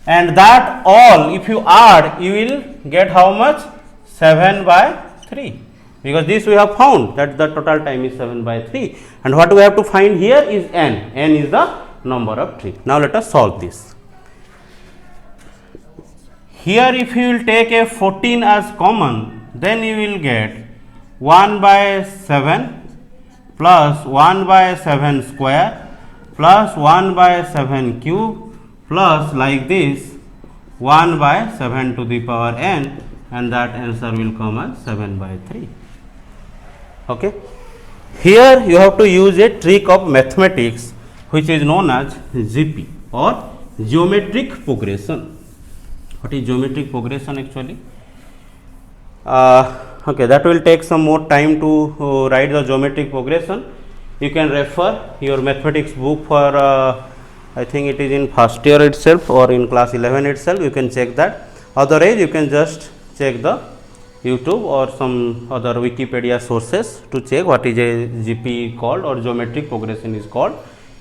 and that all if you add, you will get how much? 7 by 3, because this we have found that the total time is 7 by 3, and what we have to find here is n. N is the number of trips. Now let us solve this. Here if you will take a 14 as common, then you will get 1 by 7 plus 1 by 7 square plus 1 by 7 cube plus like this 1 by 7 to the power n, and that answer will come as 7 by 3. Okay. Here you have to use a trick of mathematics which is known as GP or geometric progression. What is geometric progression actually? okay, that will take some more time to write the geometric progression. You can refer your mathematics book for I think it is in first year itself or in class 11 itself, you can check that. Otherwise you can just check the YouTube or some other Wikipedia sources to check what is a GP called or geometric progression is called.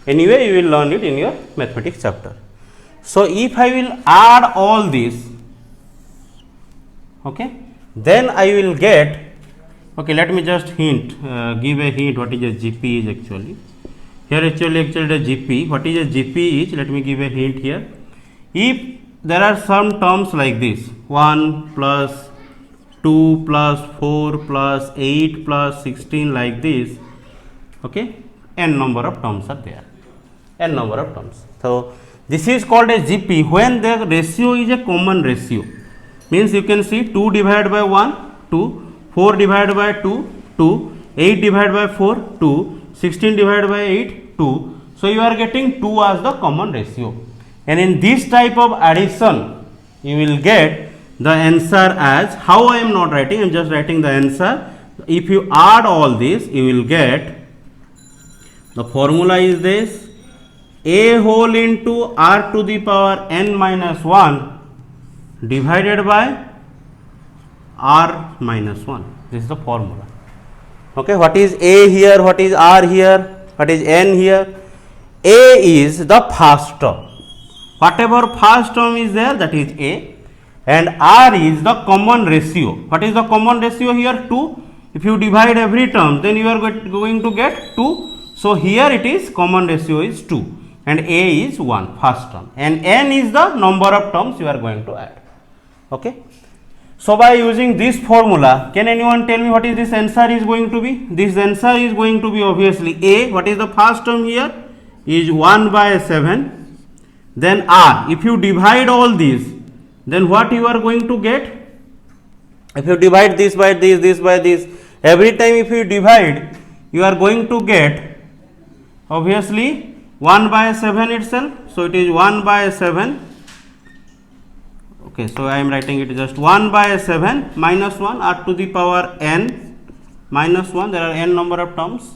Anyway, you will learn it in your mathematics chapter. So if I will add all this, okay, then I will get, okay, let me just hint, give a hint what is a GP is actually. Here actually the GP, what is a GP is, let me give a hint here. If there are some terms like this, 1 plus 2 plus 4 plus 8 plus 16 like this, okay, n number of terms are there, n number of terms. So this is called a GP when the ratio is a common ratio. Means you can see 2 divided by 1, 2, 4 divided by 2, 2, 8 divided by 4, 2, 16 divided by 8, 2. So you are getting 2 as the common ratio. And in this type of addition, you will get the answer as, how I am not writing, I am just writing the answer. If you add all this, you will get, the formula is this, a whole into r to the power n minus 1 divided by r minus 1. This is the formula. Okay, what is a here, what is r here, what is n here? A is the first term. Whatever first term is there, that is a, and r is the common ratio. What is the common ratio here? 2. If you divide every term, then you are going to get 2. So here it is, common ratio is 2 and a is 1, first term, and n is the number of terms you are going to add. Okay. So by using this formula, can anyone tell me what is this answer is going to be? This answer is going to be obviously a, what is the first term here, is 1 by 7, then r. If you divide all these, then what you are going to get? If you divide this by this, this by this, every time if you divide, you are going to get obviously 1 by 7 itself. So it is 1 by 7. Okay, so I am writing it just 1 by 7 minus 1 r to the power n minus 1, there are n number of terms,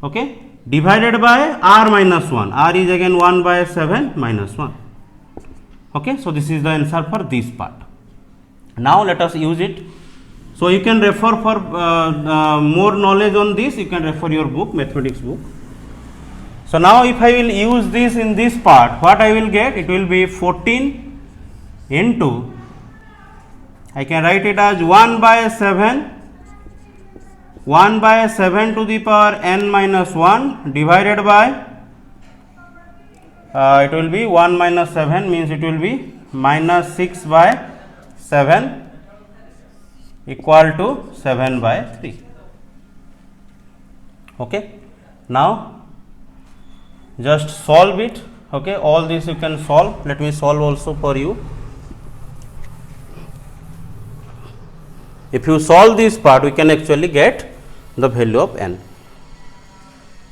okay, divided by r minus 1, r is again 1 by 7 minus 1. Okay, so this is the answer for this part. Now let us use it. So you can refer for more knowledge on this, you can refer your book, mathematics book. So now if I will use this in this part, what I will get? It will be 14 into, I can write it as 1 by 7, 1 by 7 to the power n minus 1 divided by, it will be 1 minus 7 means it will be minus 6 by 7 equal to 7 by 3. Okay. Now just solve it. Okay, all this you can solve. Let me solve also for you. If you solve this part, we can actually get the value of n.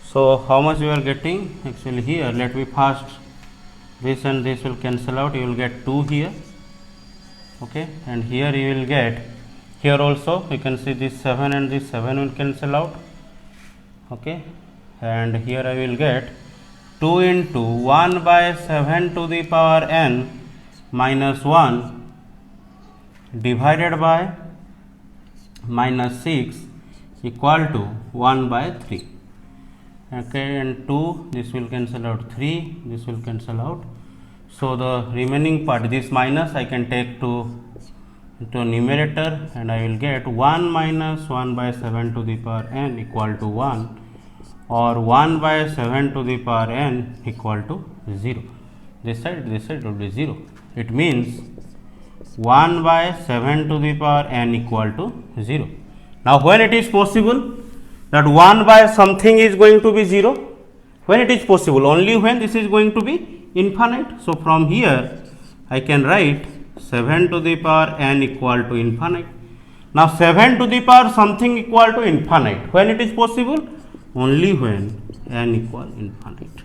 So how much you are getting? Actually here, let me first, this and this will cancel out, you will get 2 here, okay, and here you will get, here also you can see this 7 and this 7 will cancel out, okay, and here I will get 2 into 1 by 7 to the power n minus 1 divided by minus 6 equal to 1 by 3. Okay, and 2, this will cancel out, 3, this will cancel out. So the remaining part, this minus I can take to numerator, and I will get 1 minus 1 by 7 to the power n equal to 1, or 1 by 7 to the power n equal to 0. This side will be 0. It means 1 by 7 to the power n equal to 0. Now when it is possible that 1 by something is going to be 0? When it is possible? Only when this is going to be infinite. So from here I can write 7 to the power n equal to infinite. Now 7 to the power something equal to infinite. When it is possible? Only when n equal infinite.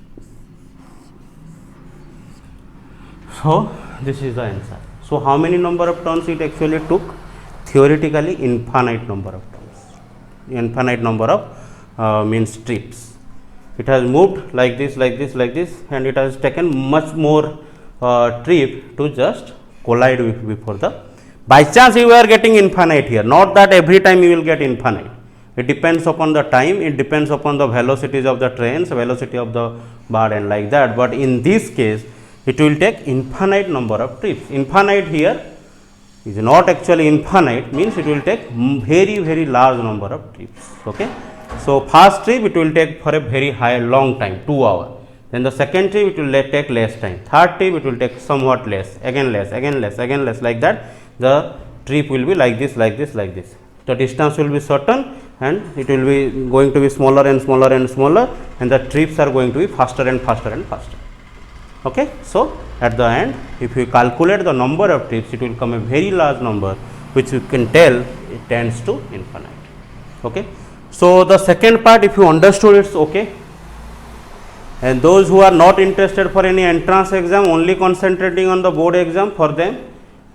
So this is the answer. So how many number of turns it actually took? theoretically infinite number of times, infinite number of means trips. It has moved like this, like this, like this, and it has taken much more trip to just collide with before the. By chance you are getting infinite here, not that every time you will get infinite. It depends upon the time, it depends upon the velocities of the trains, velocity of the bird and like that, but in this case it will take infinite number of trips. Infinite here is not actually infinite, means it will take very large number of trips. Okay. So first trip it will take for a very high long time, 2 hours. Then the second trip it will take less time. Third trip it will take somewhat less, again less, again less, again less, like that. The trip will be like this, like this, like this. The distance will be certain and it will be going to be smaller and smaller and smaller, and the trips are going to be faster and faster and faster. Okay. So at the end, if you calculate the number of trips, it will come a very large number, which you can tell it tends to infinite. Okay. So the second part, if you understood, it's okay. And those who are not interested for any entrance exam, only concentrating on the board exam, for them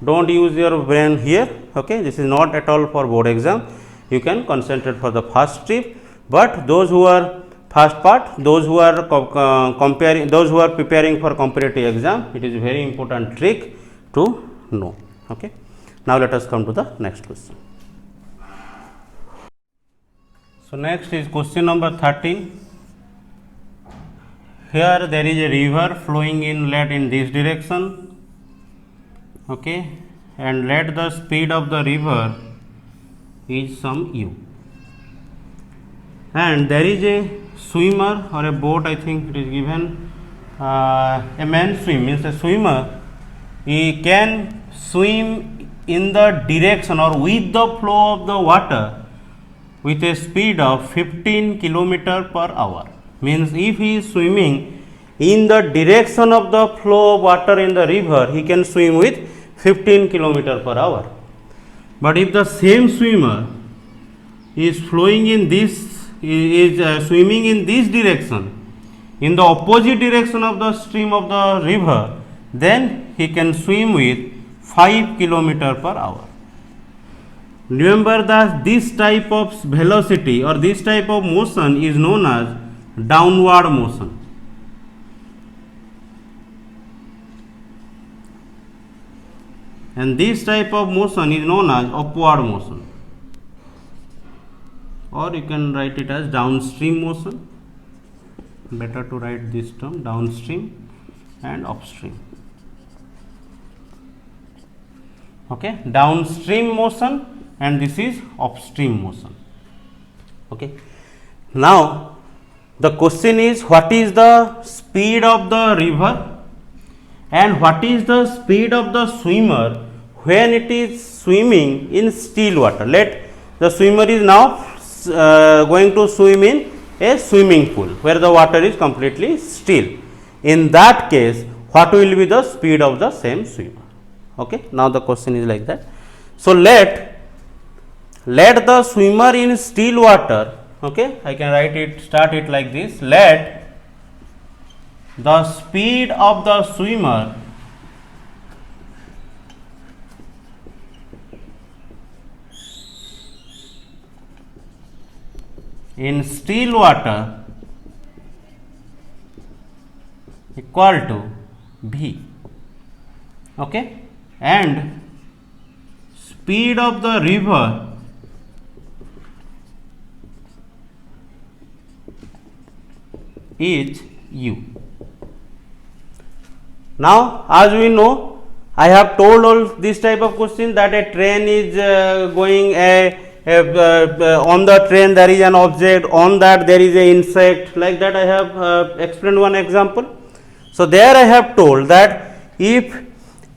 don't use your brain here. Okay. This is not at all for board exam. You can concentrate for the first trip, but those who are first part, those who are comparing, those who are preparing for competitive exam, it is very important trick to know. Okay. Now let us come to the next question. So next is question number 13. Here there is a river flowing inlet in this direction. Okay. And let the speed of the river is some u. And there is a swimmer or a boat, I think it is given, a man swim, means a swimmer, he can swim in the direction or with the flow of the water with a speed of 15 kilometer per hour. Means if he is swimming in the direction of the flow of water in the river, he can swim with 15 kilometer per hour. But if the same swimmer is flowing in this, swimming in this direction, in the opposite direction of the stream of the river, then he can swim with 5 kilometer per hour. Remember that this type of velocity or this type of motion is known as downward motion. And this type of motion is known as upward motion, or you can write it as downstream motion. Better to write this term, downstream and upstream. Okay. Downstream motion and this is upstream motion. Okay. Now the question is, what is the speed of the river and what is the speed of the swimmer when it is swimming in still water? Let the swimmer is now going to swim in a swimming pool where the water is completely still. In that case, what will be the speed of the same swimmer? Okay. Now the question is like that. So let the swimmer in still water, okay, I can write it, start it like this. Let the speed of the swimmer in still water equal to v. Okay. And speed of the river is u. Now as we know, I have told all this type of question that a train is going on the train there is an object, on that there is a insect, like that I have explained one example. So there I have told that if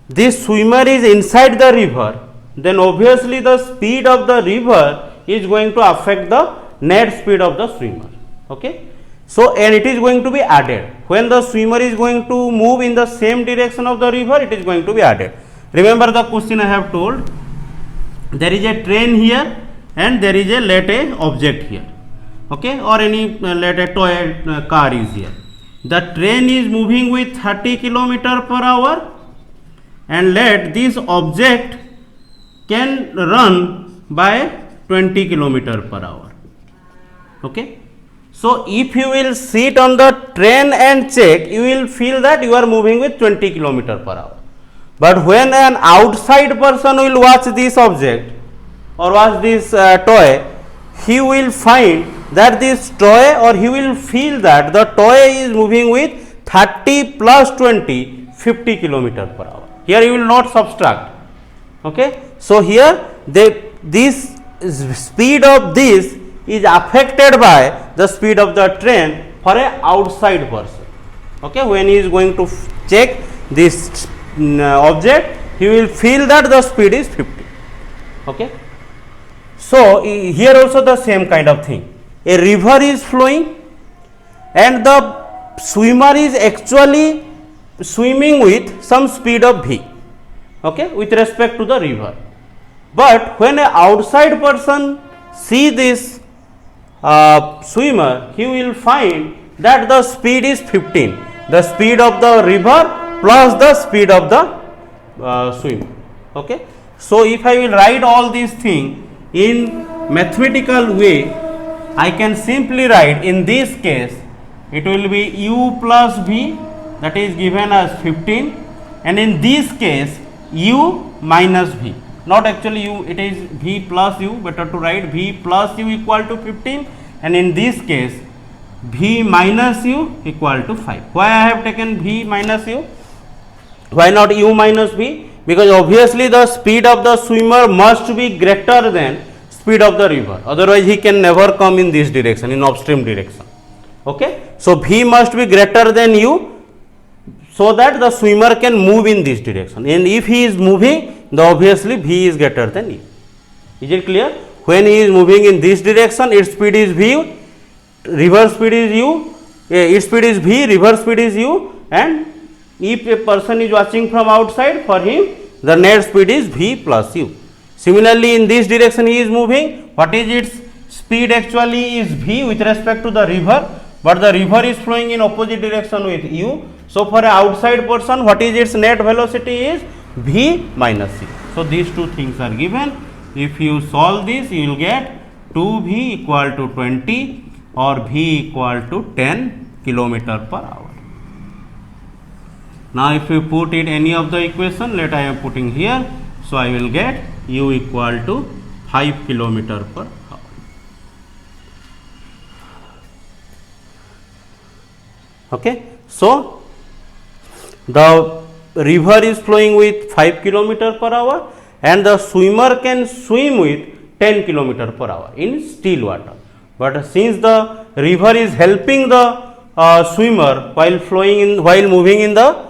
this swimmer is inside the river, then obviously the speed of the river is going to affect the net speed of the swimmer. Okay. So and it is going to be added. When the swimmer is going to move in the same direction of the river, it is going to be added. Remember the question I have told, there is a train here and there is a let a object here. Okay. Or any let a toy car is here. The train is moving with 30 kilometer per hour and let this object can run by 20 kilometer per hour. Okay, so if you will sit on the train and check, you will feel that you are moving with 20 kilometer per hour. But when an outside person will watch this object or watch this toy, he will find that this toy, or he will feel that the toy is moving with 30 plus 20, 50 kilometer per hour. Here you will not subtract. Okay, so here this speed of this is affected by the speed of the train for a outside person. Okay, when he is going to check this object, he will feel that the speed is 50. Okay, so here also the same kind of thing. A river is flowing and the swimmer is actually swimming with some speed of v, okay, with respect to the river. But when an outside person see this swimmer, he will find that the speed is 15, the speed of the river plus the speed of the swimmer. Okay, so if I will write all these things in mathematical way, I can simply write, in this case it will be u plus v, that is given as 15, and in this case u minus v, not actually u, it is v plus u, better to write v plus u equal to 15, and in this case v minus u equal to 5. Why I have taken v minus u? Why not u minus v? Because obviously the speed of the swimmer must be greater than speed of the river, otherwise he can never come in this direction, in upstream direction. Okay, so v must be greater than u, so that the swimmer can move in this direction, and if he is moving, then obviously v is greater than u. Is it clear? When he is moving in this direction, its speed is v, river speed is u, its speed is v, river speed is u, and if a person is watching from outside, for him the net speed is v plus u. Similarly, in this direction he is moving, what is its speed actually is v with respect to the river, but the river is flowing in opposite direction with u. So for an outside person, what is its net velocity is v minus u. So these two things are given. If you solve this, you will get 2v equal to 20 or v equal to 10 kilometer per hour. Now if you put it any of the equation, let I am putting here, so I will get u equal to 5 kilometer per hour. Okay, so the river is flowing with 5 kilometer per hour and the swimmer can swim with 10 kilometer per hour in still water. But since the river is helping the swimmer while moving in the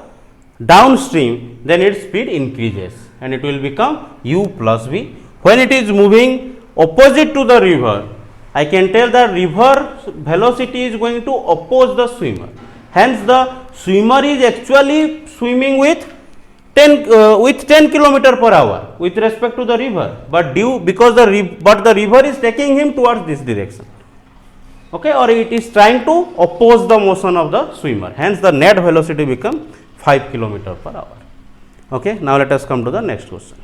downstream, then its speed increases and it will become u plus v. When it is moving opposite to the river, I can tell that river velocity is going to oppose the swimmer. Hence, the swimmer is actually swimming with 10 kilometer per hour with respect to the river, but because the river is taking him towards this direction. Okay, or it is trying to oppose the motion of the swimmer. Hence, the net velocity become 5 kilometer per hour. Okay, now let us come to the next question.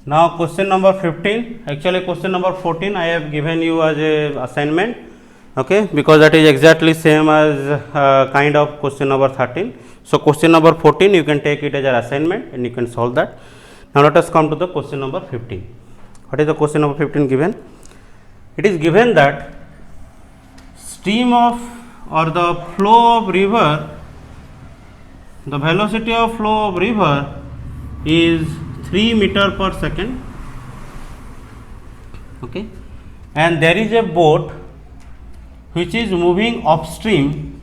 Now question number 15, actually question number 14 I have given you as a assignment, okay, because that is exactly same as kind of question number 13. So question number 14 you can take it as an assignment and you can solve that. Now let us come to the question number 15. What is the question number 15 given? It is given that stream of or the flow of river, the velocity of flow of river is 3 meter per second, okay, and there is a boat which is moving upstream,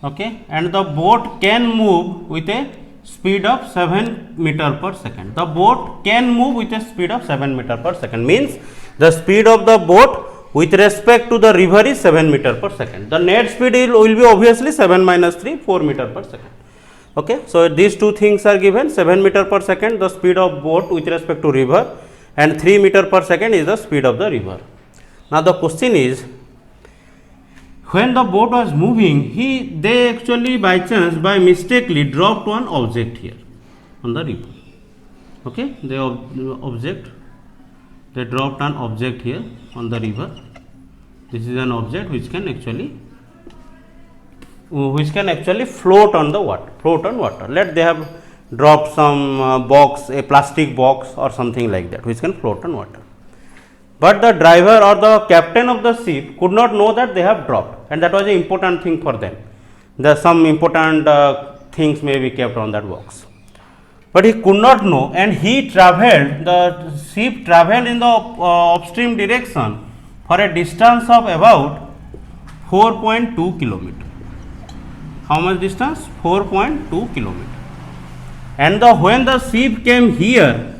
okay, and the boat can move with a speed of 7 meter per second. The boat can move with a speed of 7 meter per second, means the speed of the boat with respect to the river is 7 meter per second. The net speed will be obviously 7 minus 3, 4 meter per second. Okay, so these two things are given, 7 meter per second the speed of boat with respect to river and 3 meter per second is the speed of the river. Now the question is, when the boat was moving, they actually by chance, by mistakenly dropped one object here on the river. Okay, they dropped an object here on the river. This is an object which can actually float on the water. Let they have dropped some box, a plastic box or something like that, which can float on water. But the driver or the captain of the ship could not know that they have dropped, and that was an important thing for them. Some important things may be kept on that box. But he could not know, and the ship travelled in the upstream direction for a distance of about 4.2 kilometer. How much distance? 4.2 kilometer. And when the ship came here,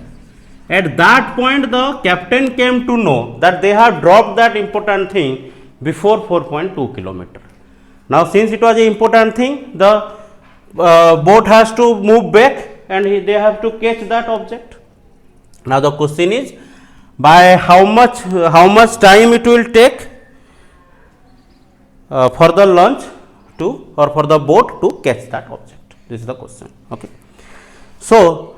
at that point the captain came to know that they have dropped that important thing before 4.2 kilometer. Now since it was an important thing, the boat has to move back and they have to catch that object. Now the question is, by how much time it will take for the launch or for the boat to catch that object? This is the question. Okay. So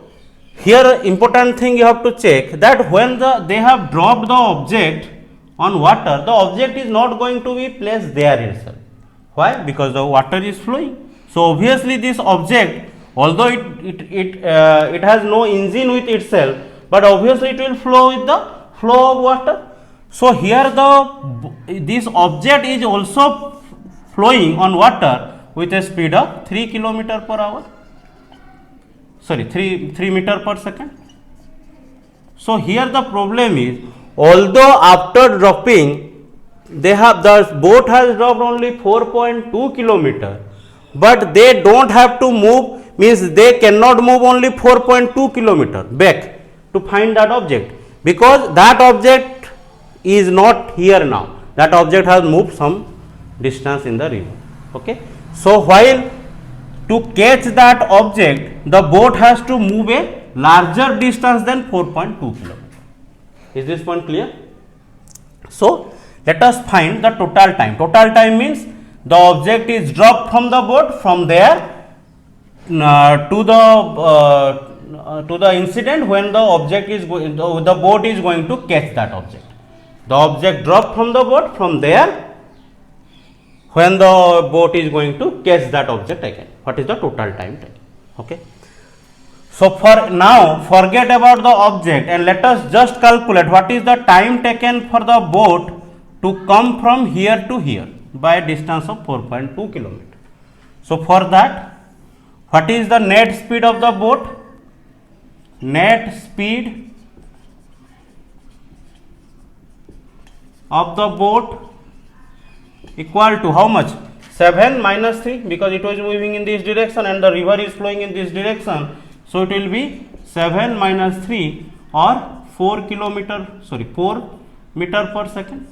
here important thing you have to check, that when they have dropped the object on water, the object is not going to be placed there itself. Why? Because the water is flowing. So obviously this object, although it has no engine with itself, but obviously it will flow with the flow of water. So here this object is also flowing on water with a speed of 3 km per hour. Sorry, 3 meter per second. So here the problem is, although after dropping the boat has dropped only 4.2 kilometer, but they don't have to move, means they cannot move only 4.2 kilometer back to find that object, because that object is not here now. That object has moved some distance in the river. Okay. So while to catch that object, the boat has to move a larger distance than 4.2 km. Is this point clear? So let us find the total time. Total time means the object is dropped from the boat, from there to the incident when the boat is going to catch that object. The object dropped from the boat, from there when the boat is going to catch that object again. What is the total time taken? Okay. So for now, forget about the object and let us just calculate what is the time taken for the boat to come from here to here by a distance of 4.2 km. So for that, what is the net speed of the boat? Net speed of the boat equal to how much? 7 minus 3, because it was moving in this direction and the river is flowing in this direction. So it will be 7 minus 3 or 4 meter per second.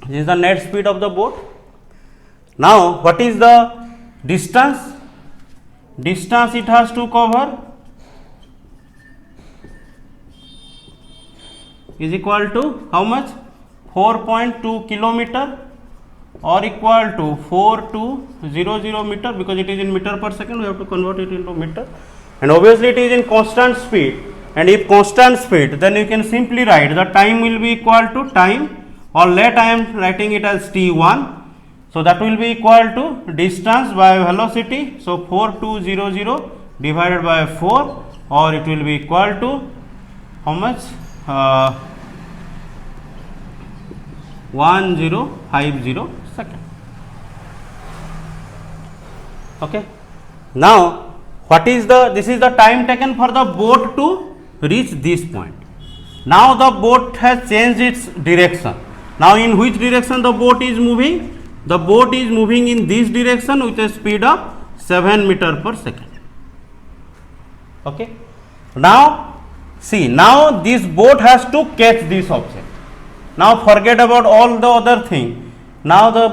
This is the net speed of the boat. Now what is the distance? Distance it has to cover is equal to how much? 4.2 kilometer or equal to 4200 meter, because it is in meter per second, we have to convert it into meter, and obviously it is in constant speed, and if constant speed, then you can simply write the time will be equal to time, or let I am writing it as t1. So that will be equal to distance by velocity, so 4200 divided by 4, or it will be equal to how much? 1050 second. Okay. Now what is this is the time taken for the boat to reach this point. Now the boat has changed its direction. Now in which direction the boat is moving? The boat is moving in this direction with a speed of 7 meter per second. Okay. Now see, now this boat has to catch this object. Now forget about all the other thing. Now the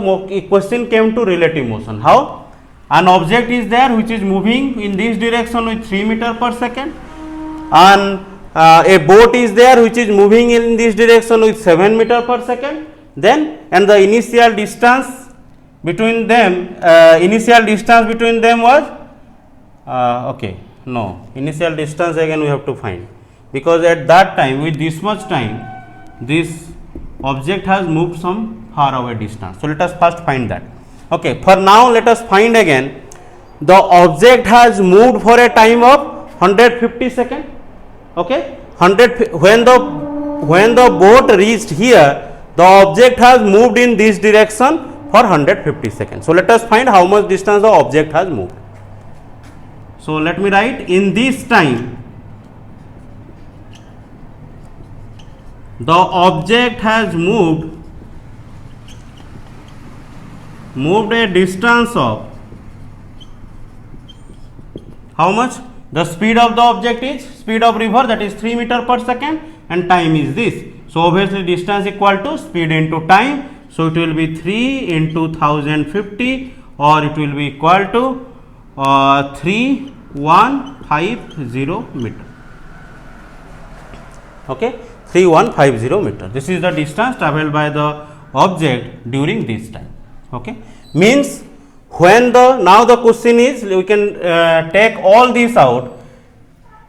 question came to relative motion. How? An object is there which is moving in this direction with 3 meter per second, and a boat is there which is moving in this direction with 7 meter per second. then and the initial distance between them was okay, no, initial distance again we have to find, because at that time with this much time this object has moved some far away distance. So let us first find that. Okay, for now let us find again the object has moved for a time of 150 seconds. Okay, 100 when the boat reached here, the object has moved in this direction for 150 seconds. So let us find how much distance the object has moved. So let me write, in this time the object has moved a distance of how much? The speed of the object is speed of river, that is 3 meter per second, and time is this. So obviously distance equal to speed into time. So it will be 3 into 1050, or it will be equal to 3150 meter. Okay, 3150 meter. This is the distance travelled by the object during this time. Okay, means when now the question is, we can take all this out,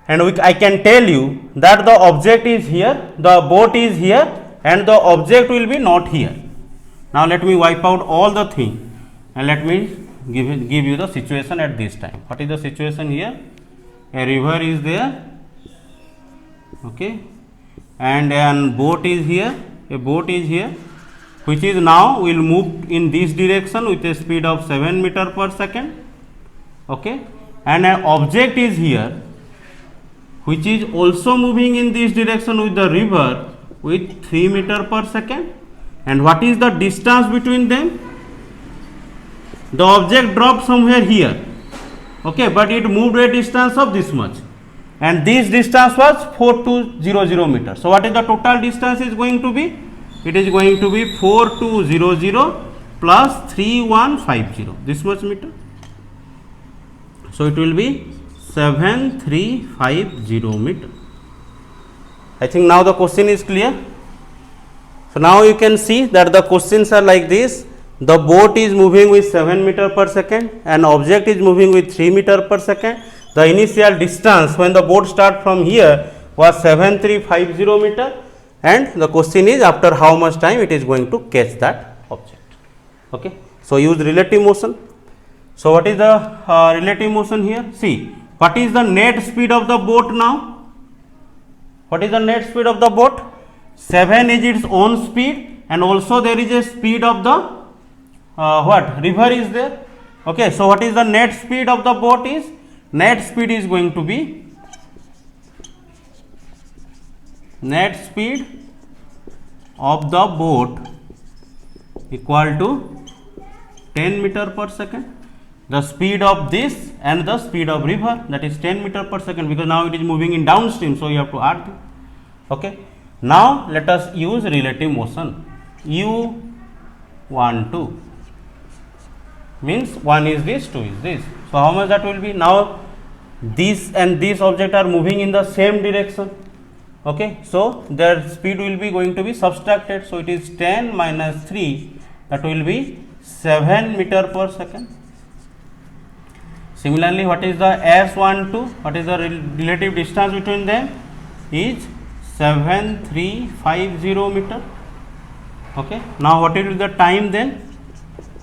and I can tell you that the object is here, the boat is here, and the object will be not here. Now let me wipe out all the thing and let me give you the situation at this time. What is the situation here? A river is there, okay, and a boat is here, which is now will move in this direction with a speed of 7 meter per second. Okay, and an object is here which is also moving in this direction with the river with 3 meter per second. And what is the distance between them? The object dropped somewhere here, okay, but it moved a distance of this much, and this distance was 4200 meters. So what is the total distance is going to be? It is going to be 4200 plus 3150, this much meter. So it will be 7350 meter. I think now the question is clear. So now you can see that the questions are like this. The boat is moving with 7 meter per second, an object is moving with 3 meter per second. The initial distance when the boat start from here was 7350 meter, and the question is after how much time it is going to catch that object. Okay. So use relative motion. So what is the relative motion here? See, what is the net speed of the boat now? What is the net speed of the boat? 7 is its own speed, and also there is a speed of the river is there. Okay, so what is the net speed of the boat is? Net speed is going to be net speed of the boat equal to 10 meter per second. The speed of this and the speed of river, that is 10 meter per second, because now it is moving in downstream, so you have to add. Okay. Now let us use relative motion. U12 means 1 is this, 2 is this. So how much that will be? Now this and this object are moving in the same direction. Okay, so their speed will be going to be subtracted. So it is 10 minus 3, that will be 7 meter per second. Similarly, what is the S12? What is the relative distance between them? Is 7350 meter. Okay. Now what is the time then?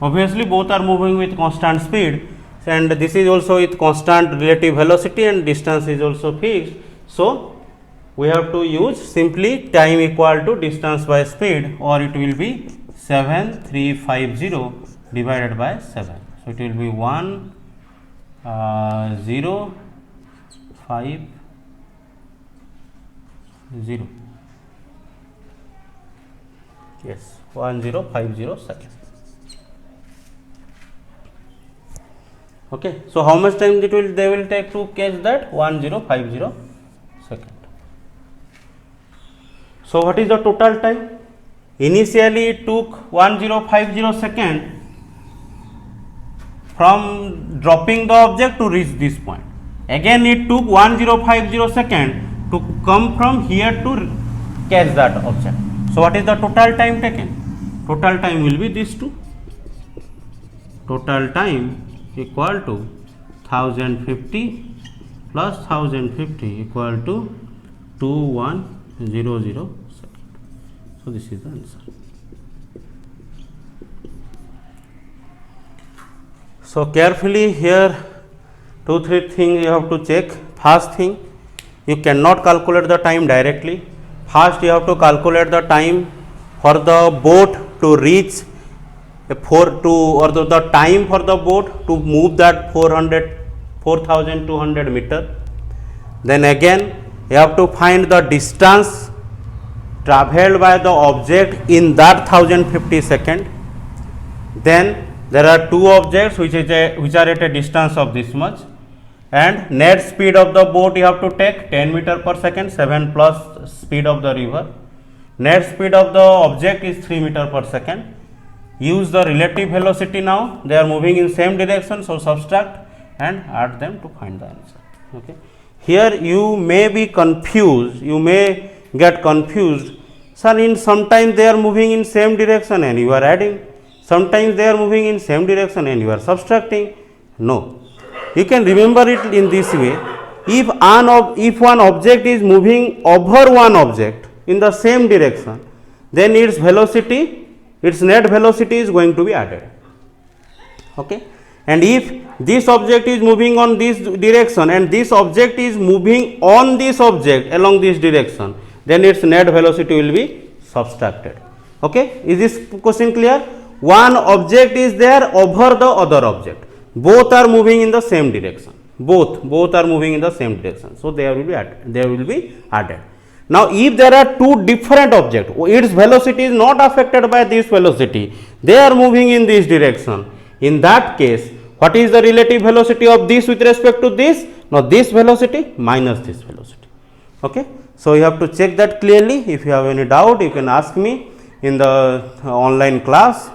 Obviously both are moving with constant speed, and this is also with constant relative velocity, and distance is also fixed. So we have to use simply time equal to distance by speed, or it will be 7350 divided by 7. So it will be 1050. Yes, 1050 seconds. Okay, so how much time they will take to catch that? 1050 second. So what is the total time? Initially it took 1050 second from dropping the object to reach this point. Again it took 1050 second to come from here to catch that object. So what is the total time taken? total time will be these two. Total time equal to 1050 plus 1050 equal to 2100 second. So this is the answer. So carefully here 2-3 things you have to check. First thing, you cannot calculate the time directly. First you have to calculate the time for the boat to reach the time for the boat to move that 4200 meter. Then again you have to find the distance travelled by the object in that 1050 second. Then there are two objects which are at a distance of this much, and net speed of the boat you have to take 10 meter per second, 7 plus speed of the river. Net speed of the object is 3 meter per second. Use the relative velocity now, they are moving in same direction, so subtract and add them to find the answer. Okay. Here you may be confused, you may get confused, sir, in sometimes they are moving in same direction and you are adding, sometimes they are moving in same direction and you are subtracting. No, you can remember it in this way. If one object is moving over one object in the same direction, then its net velocity is going to be added. Okay. And if this object is moving on this direction and this object is moving on this object along this direction, then its net velocity will be subtracted. Okay. Is this question clear? One object is there over the other object. Both are moving in the same direction. Both are moving in the same direction. So they will be added. Now if there are two different objects, its velocity is not affected by this velocity, they are moving in this direction. In that case, what is the relative velocity of this with respect to this? Now this velocity minus this velocity. Okay. So you have to check that clearly. If you have any doubt, you can ask me in the online class.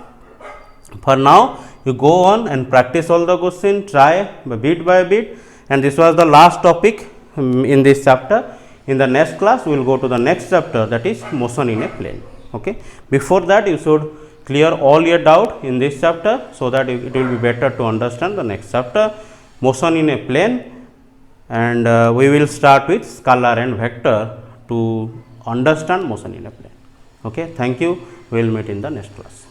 For now, you go on and practice all the questions, try bit by bit, and this was the last topic in this chapter. In the next class, we will go to the next chapter, that is motion in a plane. Okay. Before that, you should clear all your doubt in this chapter, so that it will be better to understand the next chapter, motion in a plane, and we will start with scalar and vector to understand motion in a plane. Okay. Thank you. We will meet in the next class.